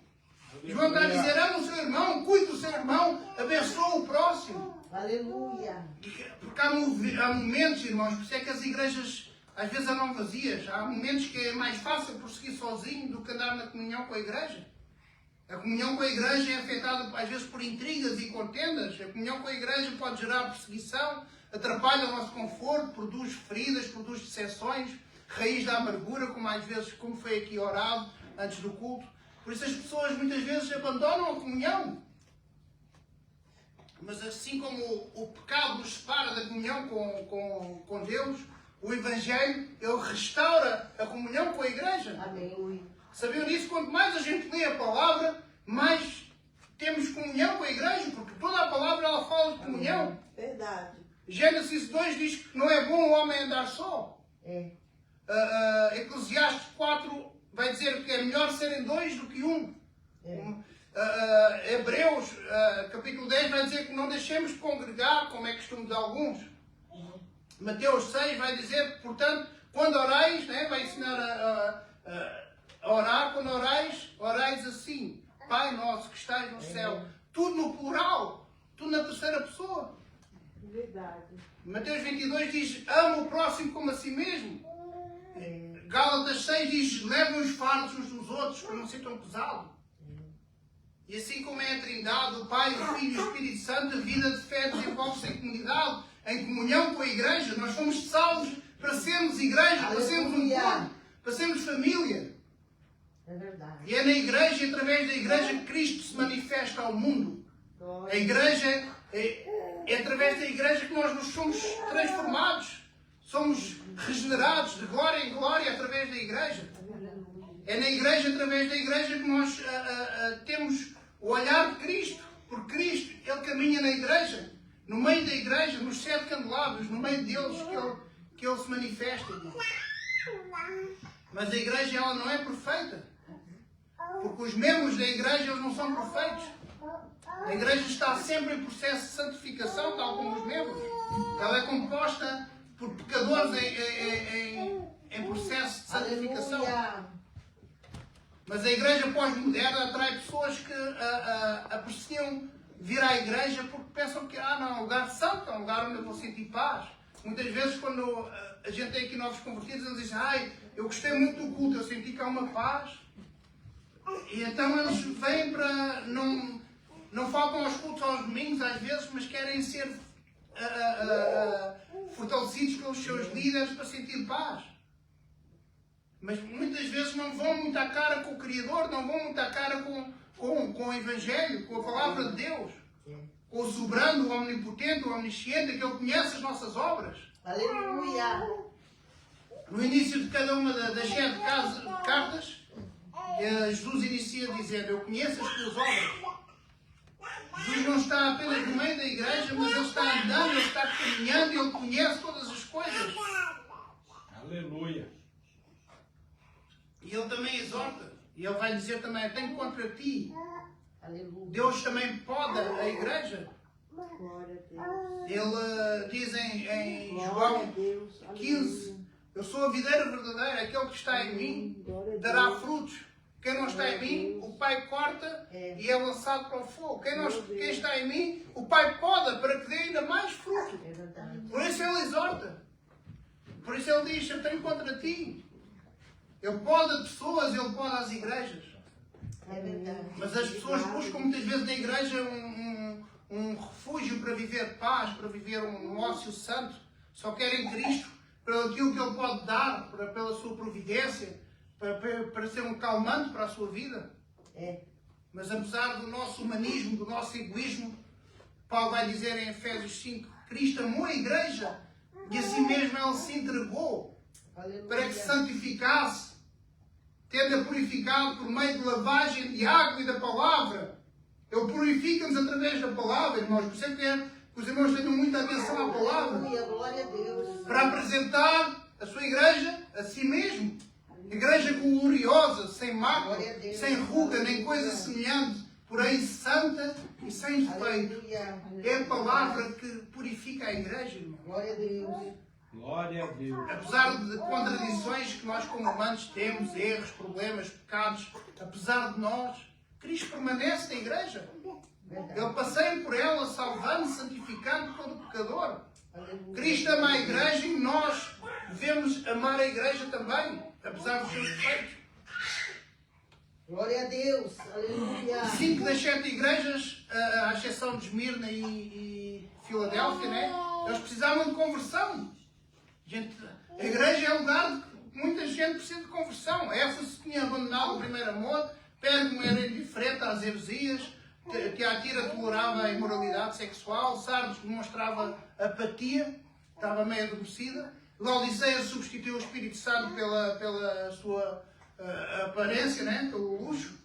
João está a dizer, ama o seu irmão, cuide do seu irmão, abençoa o próximo. Aleluia. Porque há momentos, irmãos, por isso é que as igrejas às vezes andam vazias. Há momentos que é mais fácil prosseguir sozinho do que andar na comunhão com a igreja. A comunhão com a igreja é afetada às vezes por intrigas e contendas. A comunhão com a igreja pode gerar perseguição, atrapalha o nosso conforto, produz feridas, produz decepções, raiz da amargura, como foi aqui orado antes do culto. Por isso as pessoas muitas vezes abandonam a comunhão. Mas assim como o pecado nos separa da comunhão com Deus, o Evangelho, ele restaura a comunhão com a igreja. Amém. Sabiam disso? Quanto mais a gente lê a palavra, mais temos comunhão com a igreja, porque toda a palavra ela fala de comunhão. Verdade. Gênesis 2 diz que não é bom o homem andar só. Eclesiastes 4 vai dizer que é melhor serem dois do que um. Hebreus, capítulo 10, vai dizer que não deixemos de congregar, como é costume de alguns. Mateus 6 vai dizer que, portanto, quando orais, né, vai ensinar a orar, quando orais assim. Pai nosso que estás no céu. Tudo no plural, tudo na terceira pessoa. Verdade. Mateus 22 diz, ama o próximo como a si mesmo. Gálatas 6 diz, levem os fardos uns dos outros para não ser tão pesado. E assim como é a Trindade, o Pai, o Filho e o Espírito Santo, a vida de fé desenvolve-se em comunidade, em comunhão com a igreja. Nós fomos salvos para sermos igreja, para sermos um corpo, para sermos família. É verdade. E é na igreja, através da igreja, que Cristo se manifesta ao mundo. A igreja, é através da igreja que nós nos somos transformados. Somos regenerados de glória em glória através da igreja. É na igreja, através da igreja, que nós temos o olhar de Cristo. Porque Cristo, Ele caminha na igreja. no meio da igreja, nos 7 candelabros, no meio deles que ele se manifesta, irmão. Mas a igreja, ela não é perfeita. Porque os membros da igreja, eles não são perfeitos. A igreja está sempre em processo de santificação, tal como os membros. Ela é composta por pecadores em processo de santificação. Aleluia. Mas a igreja pós-moderna atrai pessoas que apreciam vir à igreja porque pensam que não, é um lugar santo, é um lugar onde eu vou sentir paz. Muitas vezes, quando a gente tem aqui novos convertidos, eles dizem: eu gostei muito do culto, eu senti que há uma paz. E então eles vêm para... Não faltam aos cultos aos domingos, às vezes, mas querem ser fortalecidos pelos seus líderes para sentir paz. Mas muitas vezes não vão muito à cara com o Criador, não vão muito à cara com o Evangelho, com a Palavra de Deus. Com o soberano, o omnipotente, o omnisciente, que Ele conhece as nossas obras. Aleluia. No início de cada uma das 7 cartas, Jesus inicia dizendo: eu conheço as tuas obras. Jesus não está apenas no meio da igreja, mas Ele está andando, Ele está caminhando, Ele conhece todas as coisas. Aleluia. E Ele também exorta. E Ele vai dizer também: tenho contra ti. Aleluia. Deus também poda a igreja. Glória a Deus. Ele diz em Glória a João Deus. 15: eu sou a videira verdadeira, aquele que está em mim Glória a dará Deus. frutos. Quem não está em mim, o Pai corta e é lançado para o fogo. Quem está em mim, o Pai poda para que dê ainda mais fruto. É verdade. Por isso Ele exorta. Por isso Ele diz: eu tenho contra ti. Ele poda pessoas, Ele poda as igrejas. É verdade. Mas as pessoas buscam muitas vezes na igreja um refúgio para viver paz, para viver um ócio santo. Só querem Cristo pelo aquilo que Ele pode dar, pela sua providência, para ser um calmante para a sua vida. É. Mas apesar do nosso humanismo, do nosso egoísmo, Paulo vai dizer em Efésios 5, Cristo amou a igreja e assim mesmo Ele se entregou Aleluia. para que se santificasse, tendo-a purificado por meio de lavagem de água e da palavra. Ele purifica-nos através da palavra, irmãos. Por isso é que os irmãos tenham muita atenção à palavra. Aleluia. Glória a Deus. Para apresentar a sua igreja a si mesmo. Igreja gloriosa, sem mácula, sem ruga, nem coisa semelhante, porém santa e sem defeito. Aleluia. É a palavra que purifica a igreja, irmão. Glória a Deus. Glória a Deus. Apesar de contradições que nós como humanos temos, erros, problemas, pecados, apesar de nós, Cristo permanece na igreja. Verdade. Ele passeia por ela, salvando, santificando todo pecador. Aleluia. Cristo ama a igreja e nós devemos amar a igreja também, apesar dos seus defeitos. Glória a Deus. Aleluia. 5 das 7 igrejas, à exceção de Esmirna e Filadélfia, né? Eles precisavam de conversão. Gente, a igreja é um lugar que muita gente precisa de conversão. Éfeso tinha abandonado o primeiro amor, Pérgamo era indiferente às heresias, Tiatira tolerava a imoralidade sexual, Sardes demonstrava apatia, estava meio adormecida, Laodiceia substituiu o Espírito Santo pela sua aparência, né? Pelo luxo.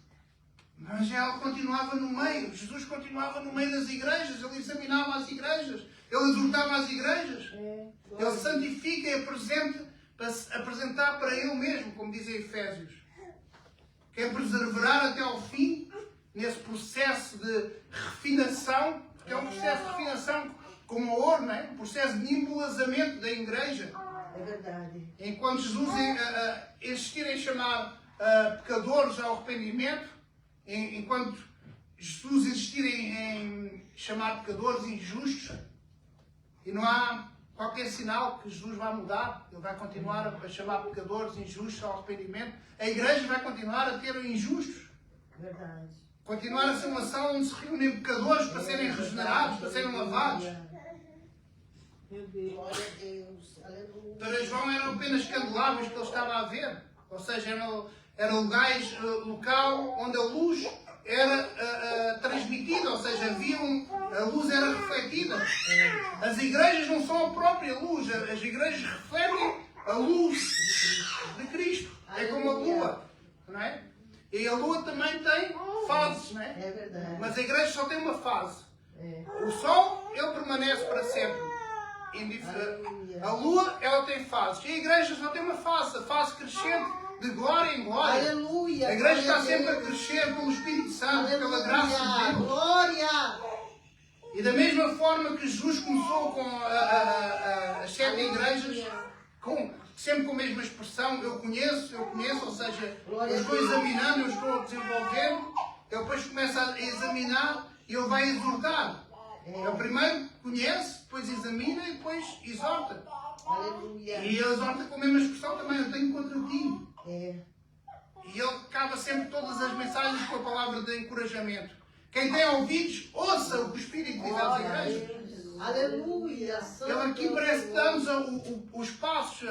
Mas ela continuava no meio, Jesus continuava no meio das igrejas, ele examinava as igrejas, ele exortava as igrejas, ele santifica e apresenta para se apresentar para ele mesmo, como diz em Efésios. Quer perseverar até ao fim, nesse processo de refinação, que é um processo de refinação como o ouro, não é? Um processo de embelezamento da igreja. É verdade. Enquanto Jesus insistir em chamar pecadores ao arrependimento, enquanto Jesus insistir em chamar pecadores injustos, e não há qualquer sinal que Jesus vai mudar, ele vai continuar a chamar pecadores injustos ao arrependimento, a igreja vai continuar a ter injustos, Verdade. continuar a ser uma sala onde se reúnem pecadores para serem regenerados, para serem lavados. Meu Deus. Glória a Deus. Aleluia. Para João eram apenas candelabros que ele estava a ver, ou seja, eram lugares, local onde a luz era transmitida, ou seja, a luz era refletida. As igrejas não são a própria luz, as igrejas refletem a luz de Cristo. É como a lua, não é? E a lua também tem fases, não é? É verdade. Mas a igreja só tem uma fase. O sol, ele permanece para sempre. Aleluia. A lua, ela tem fases. E a igreja só tem uma fase, a fase crescente de glória em glória. Aleluia. A igreja está Glória a sempre a Deus. crescer pelo Espírito Santo, pela Aleluia. graça de Deus. Glória. E da mesma forma que Jesus começou com as 7 igrejas, sempre com a mesma expressão, eu conheço, ou seja, Glória eu a estou Deus. examinando, eu estou desenvolvendo, ele depois começa a examinar e ele vai exortar. Ele primeiro conhece, depois examina e depois exorta. Aleluia. E ele exorta com a mesma expressão também, eu tenho contra ti. É. E ele acaba sempre todas as mensagens com a palavra de encorajamento. Quem tem ouvidos, ouça o que o Espírito diz às igrejas. Aleluia. Santo Ele aqui parece que dá-nos os passos,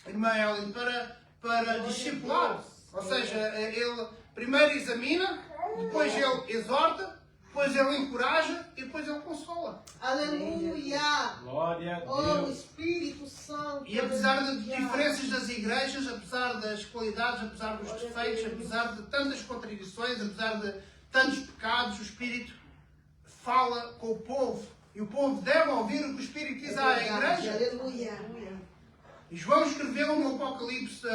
irmã Ellen, para discipular. Ou seja, ele primeiro examina, depois ele exorta, depois ele encoraja e depois ele consola. Aleluia. Glória a Oh, Deus. Espírito Santo. E apesar de Aleluia. diferenças das igrejas, apesar das qualidades, apesar dos defeitos, apesar de tantas contradições, apesar de tantos pecados, o Espírito fala com o povo. E o povo deve ouvir o que o Espírito diz à igreja. Aleluia. E João escreveu no Apocalipse,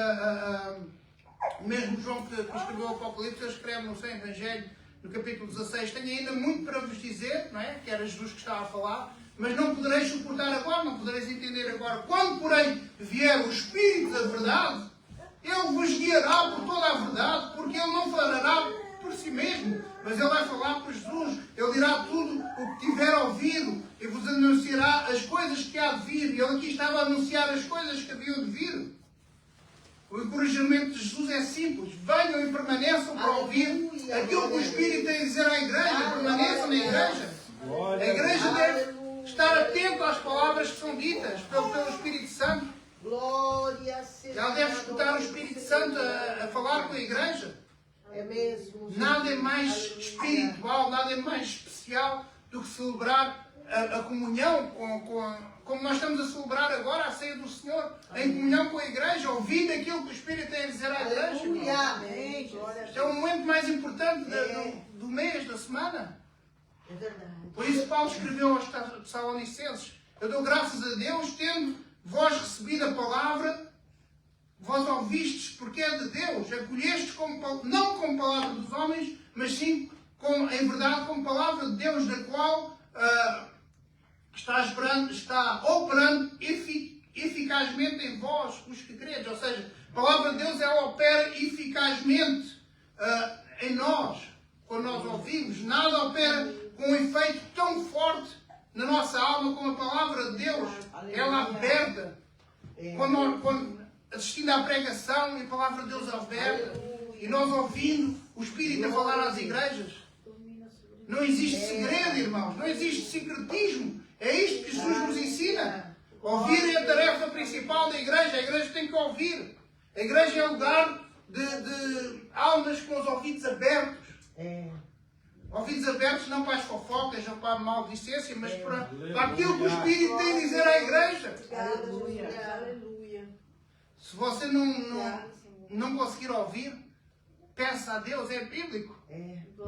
o mesmo João que escreveu o Apocalipse, ele escreve no seu Evangelho, no capítulo 16, tenho ainda muito para vos dizer, não é? Que era Jesus que estava a falar, mas não podereis suportar agora, não podereis entender agora. Quando, porém, vier o Espírito da verdade, ele vos guiará por toda a verdade, porque ele não falará por si mesmo, mas ele vai falar por Jesus. Ele dirá tudo o que tiver ouvido e vos anunciará as coisas que há de vir. E ele aqui estava a anunciar as coisas que haviam de vir. O encorajamento de Jesus é simples. Venham e permaneçam para ouvir aquilo que o Espírito tem a dizer à igreja. Permaneçam na igreja. A Glória a igreja Deus. deve estar atenta às palavras que são ditas pelo Espírito Santo. Glória seja. Ela deve escutar o Espírito Santo a falar com a igreja. É mesmo. Jesus. Nada é mais Aleluia. espiritual, nada é mais especial do que celebrar a comunhão como nós estamos a celebrar agora a ceia do Senhor, em comunhão com a igreja, ouvindo aquilo que o Espírito tem a dizer à igreja. Aleluia. Amém. Glória a Este é o momento mais importante do mês, da semana. É verdade. Por isso Paulo escreveu aos Tessalonicenses: eu dou graças a Deus, tendo vós recebido a palavra, vós ouvistes, porque é de Deus, acolhestes não como palavra dos homens, mas sim em verdade como palavra de Deus, da qual está operando eficazmente em vós, os que credes. Ou seja, a palavra de Deus, ela opera eficazmente em nós, quando nós ouvimos. Nada opera com um efeito tão forte na nossa alma como a palavra de Deus. Ela aberta. Quando assistindo à pregação e a palavra de Deus aberta, e nós ouvindo o Espírito a falar às igrejas, não existe segredo, irmãos, não existe secretismo. É isto que Jesus nos ensina. Ouvir é a tarefa principal da igreja. A igreja tem que ouvir. A igreja é o lugar de almas com os ouvidos abertos. Ouvidos abertos não para as fofocas ou para a maldicência, mas para aquilo que o Espírito tem a dizer à igreja. Aleluia. Aleluia. Se você não conseguir ouvir, peça a Deus, é bíblico.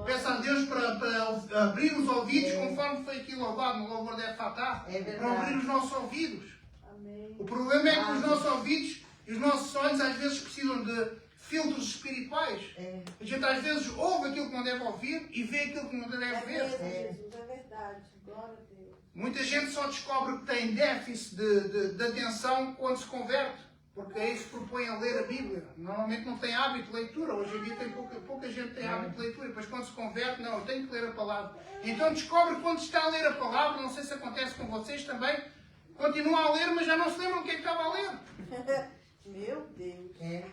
Peça a Deus para abrir os ouvidos, conforme foi aqui louvado no louvor de Efatá, para abrir os nossos ouvidos. Amém. O problema é que os nossos ouvidos e os nossos sonhos às vezes precisam de filtros espirituais. A gente às vezes ouve aquilo que não deve ouvir e vê aquilo que não deve É ver. mesmo, Jesus, é verdade. Glória a Deus. Muita gente só descobre que tem déficit de atenção quando se converte, porque aí se propõe a ler a Bíblia. Normalmente não tem hábito de leitura. Hoje em dia tem pouca gente tem hábito de leitura. Depois quando se converte, não, eu tenho que ler a palavra. Então descobre quando está a ler a palavra, não sei se acontece com vocês também, continua a ler, mas já não se lembra o que é que estava a ler. Meu Deus.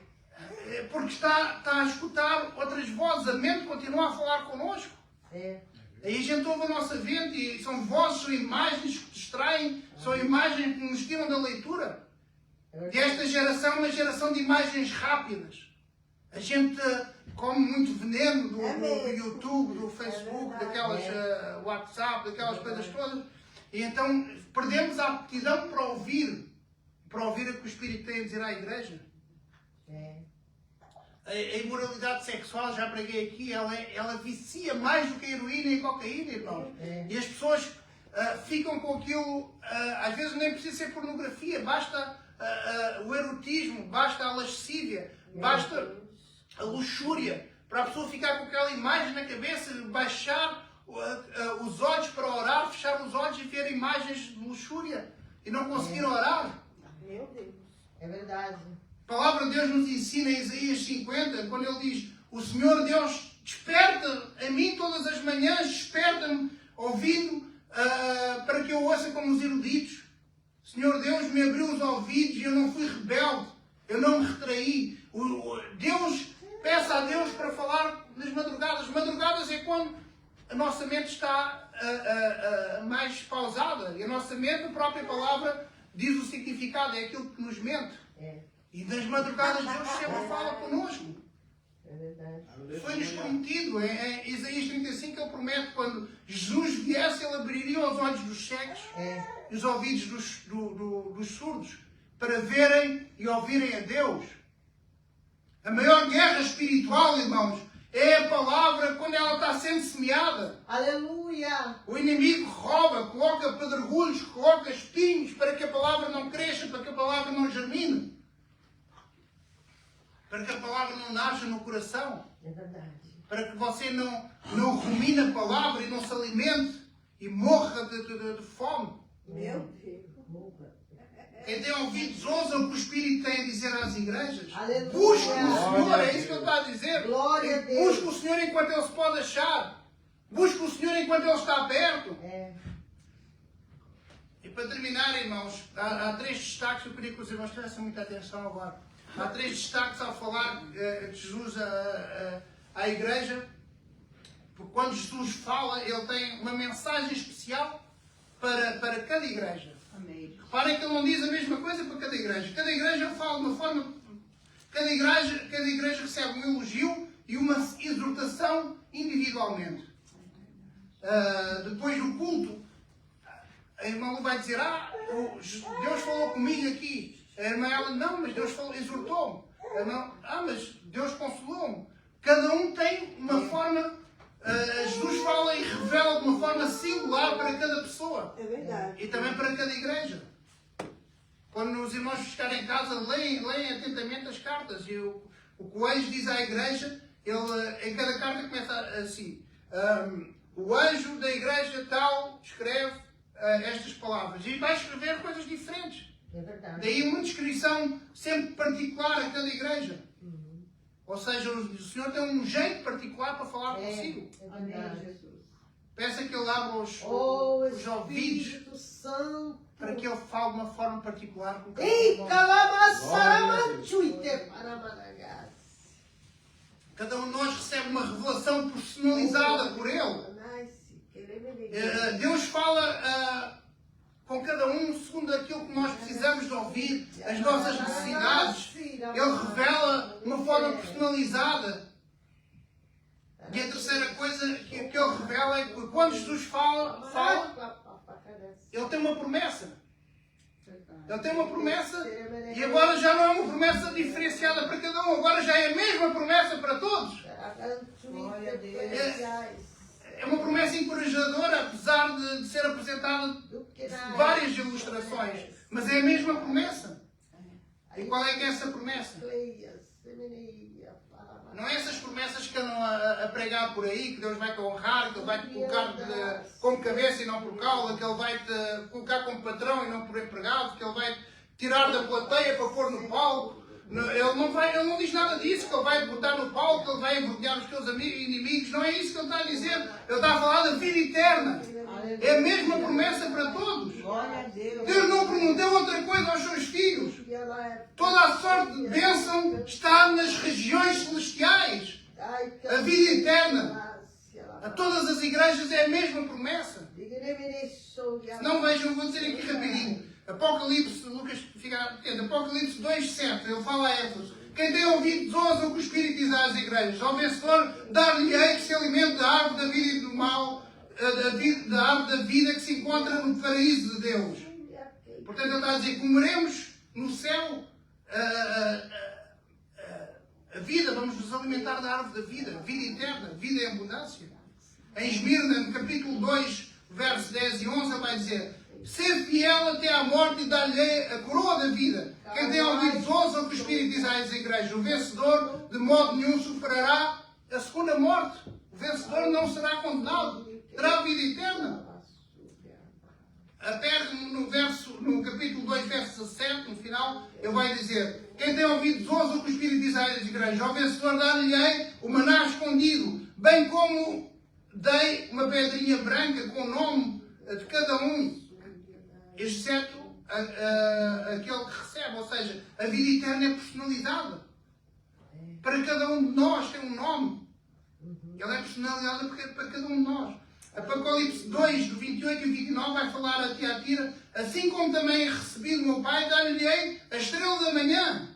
Porque está a escutar outras vozes. A mente continua a falar connosco. Aí a gente ouve a nossa mente e são vozes, são imagens que distraem, são imagens que nos tiram da leitura. E esta geração é uma geração de imagens rápidas. A gente come muito veneno do YouTube, do Facebook, daquelas WhatsApp, daquelas coisas todas. E então perdemos a aptidão para ouvir o que o Espírito tem a dizer à igreja. a imoralidade sexual, já preguei aqui, ela vicia mais do que a heroína e a cocaína, irmãos. E as pessoas ficam com aquilo, às vezes nem precisa ser pornografia, basta o erotismo, basta a lascívia, basta a luxúria, para a pessoa ficar com aquela imagem na cabeça, baixar os olhos para orar, fechar os olhos e ver imagens de luxúria e não conseguir orar. Meu Deus. É verdade. A palavra de Deus nos ensina em Isaías 50, quando ele diz: o Senhor Deus desperta a mim todas as manhãs, desperta-me ouvindo para que eu ouça como os eruditos. O Senhor Deus me abriu os ouvidos e eu não fui rebelde, eu não me retraí. Peça a Deus para falar nas madrugadas. Madrugadas é quando a nossa mente está mais pausada. E a nossa mente, a própria palavra, diz o significado, é aquilo que nos mente. E nas madrugadas Deus sempre fala connosco. É verdade. Foi-nos prometido. Em Isaías 35 ele promete, quando Jesus viesse, ele abriria os olhos dos cegos e os ouvidos dos surdos, para verem e ouvirem a Deus. A maior guerra espiritual, irmãos, é a palavra quando ela está sendo semeada. Aleluia! O inimigo rouba, coloca pedregulhos, coloca espinhos para que a palavra não cresça, para que a palavra não germine, para que a palavra não nasça no coração, É verdade. para que você não rumine a palavra e não se alimente e morra de fome. Meu Deus. Quem tem ouvidos, ouçam o que o Espírito tem a dizer às igrejas. Aleluia. Busque o Senhor, Glória a é isso que ele está a dizer. Glória a Deus. Busque o Senhor enquanto ele se pode achar. Busque o Senhor enquanto ele está perto. E para terminar, irmãos, há 3 destaques, eu queria que os irmãos tivessem muita atenção agora. Há 3 destaques ao falar de Jesus à igreja. Porque quando Jesus fala, ele tem uma mensagem especial para cada igreja. Amém. Reparem que ele não diz a mesma coisa para cada igreja. Cada igreja fala de uma forma. Cada igreja recebe um elogio e uma exortação individualmente. Depois do culto, a irmã Lu vai dizer: Deus falou comigo aqui. A irmã ela: não, mas Deus exortou-me. A irmã: mas Deus consolou-me. Cada um tem uma forma. Jesus fala e revela de uma forma singular para cada pessoa. É verdade. E também para cada igreja. Quando os irmãos ficarem em casa, leem atentamente as cartas. E o Coelho diz à igreja, ele, em cada carta começa assim: o anjo da igreja tal escreve estas palavras. E vai escrever coisas diferentes. É verdade. Daí uma descrição sempre particular a cada igreja. Ou seja, o Senhor tem um jeito particular para falar consigo. É Amém, verdade. Jesus. Peça que ele abra os ouvidos Espírito Santo. para que ele fale de uma forma particular com cada Ei, um. calamaçaramanchuite para Managas. Cada um de nós recebe uma revelação personalizada por ele. Deus fala com cada um segundo aquilo que nós precisamos de ouvir, as nossas necessidades. Ele revela de uma forma personalizada. E a terceira coisa que ele revela é que quando Jesus fala, ele tem uma promessa. Ele tem uma promessa e agora já não é uma promessa diferenciada para cada um, agora já é a mesma promessa para todos. Glória a Deus. É uma promessa encorajadora, apesar de ser apresentada várias ilustrações. Mas é a mesma promessa. E qual é que é essa promessa? Não é essas promessas que andam a pregar por aí, que Deus vai te honrar, que Ele vai te colocar como cabeça e não por cauda, que Ele vai te colocar como patrão e não por empregado, que Ele vai te tirar da plateia para pôr no palco. Ele não diz nada disso, que Ele vai te botar no palco, que Ele vai envergonhar os teus inimigos. Não é isso que Ele está a dizer. Ele está a falar da vida eterna. É a mesma promessa para todos. Glória a Deus. Deus não deu outra coisa aos seus filhos. Toda a sorte de bênção está nas regiões celestiais. A vida eterna. A todas as igrejas é a mesma promessa. Não vejam, vou dizer aqui rapidinho. Apocalipse, Lucas fica atento, Apocalipse 2,7, ele fala a Éfeso: quem tem ouvidos ouça o que o Espírito diz às igrejas. Ao vencedor dar-lhe-ei que se alimente da árvore da vida e do mal, da árvore da vida que se encontra no paraíso de Deus. Portanto, ele está a dizer: comeremos no céu a vida, vamos nos alimentar da árvore da vida eterna, vida em abundância. Em Esmirna, no capítulo 2, versos 10 e 11, ele vai dizer: ser fiel até à morte e dar-lhe a coroa da vida. Quem tem ouvidos ouça o que o Espírito diz às igrejas. O vencedor de modo nenhum superará a segunda morte. O vencedor não será condenado, terá a vida eterna. Até no capítulo 2, verso 17, no final, ele vai dizer: quem tem ouvidos ouça o que o Espírito diz às igrejas. Ao vencedor dar-lhe-ei o maná escondido, bem como dei uma pedrinha branca com o nome de cada um, exceto aquele que recebe. Ou seja, a vida eterna é personalizada. Para cada um de nós tem um nome. Ela é personalizada para cada um de nós. Apocalipse 2, do 28 e 29, vai falar a Tiatira: assim como também recebi do meu Pai, dar-lhe-ei a estrela da manhã.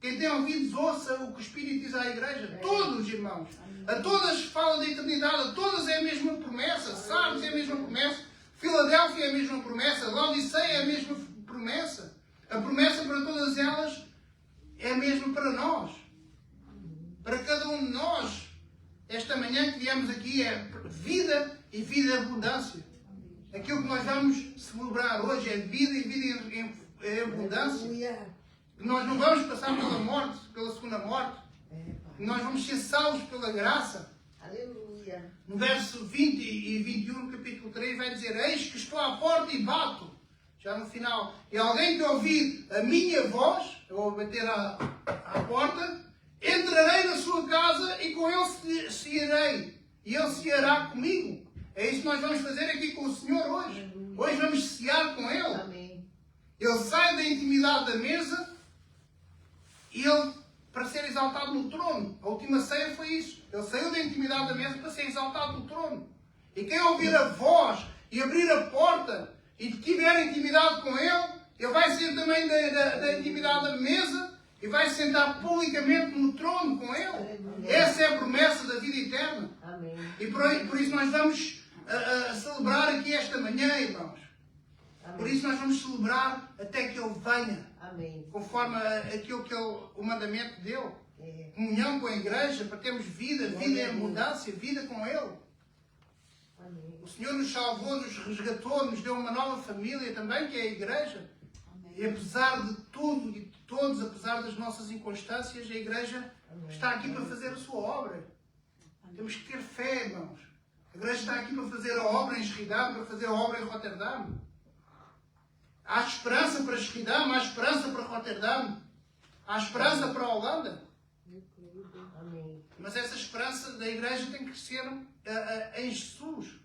Quem tem ouvidos, ouça o que o Espírito diz à igreja. Todos, irmãos. A todas fala da eternidade. A todas é a mesma promessa. Sardes é a mesma promessa. Filadélfia é a mesma promessa. Laodiceia é a mesma promessa. A promessa para todas elas é a mesma para nós. Para cada um de nós. Esta manhã que viemos aqui é vida e vida em abundância. Aquilo que nós vamos celebrar hoje é vida e vida em abundância. Aleluia. Nós não vamos passar pela morte, pela segunda morte. Nós vamos ser salvos pela graça. Aleluia. No verso 20 e 21, no capítulo 3, vai dizer: eis que estou à porta e bato. Já no final. E alguém que ouvir a minha voz, eu vou bater à porta, entrarei na sua casa e com ele se irei. E ele se irá comigo. É isso que nós vamos fazer aqui com o Senhor hoje. Hoje vamos cear com Ele. Amém. Ele sai da intimidade da mesa e ele, para ser exaltado no trono. A última ceia foi isso. Ele saiu da intimidade da mesa para ser exaltado no trono. E quem ouvir a voz e abrir a porta e tiver intimidade com ele vai sair também da intimidade da mesa e vai se sentar publicamente no trono com ele. Essa é a promessa da vida eterna. Amém. E por isso nós vamos celebrar aqui esta manhã, irmãos. Por isso nós vamos celebrar até que Ele venha. Amém. Conforme aquilo que o mandamento deu. É. Comunhão com a igreja, para termos vida em abundância, vida com Ele. Amém. O Senhor nos salvou, nos resgatou, nos deu uma nova família também, que é a igreja. E apesar de tudo e de todos, apesar das nossas inconstâncias, a igreja está aqui para fazer a sua obra. Temos que ter fé, irmãos. A igreja está aqui para fazer a obra em Schiedam, para fazer a obra em Roterdão. Há esperança para Schiedam, há esperança para Roterdão, há esperança para a Holanda. Amém. Mas essa esperança da igreja tem que ser em Jesus.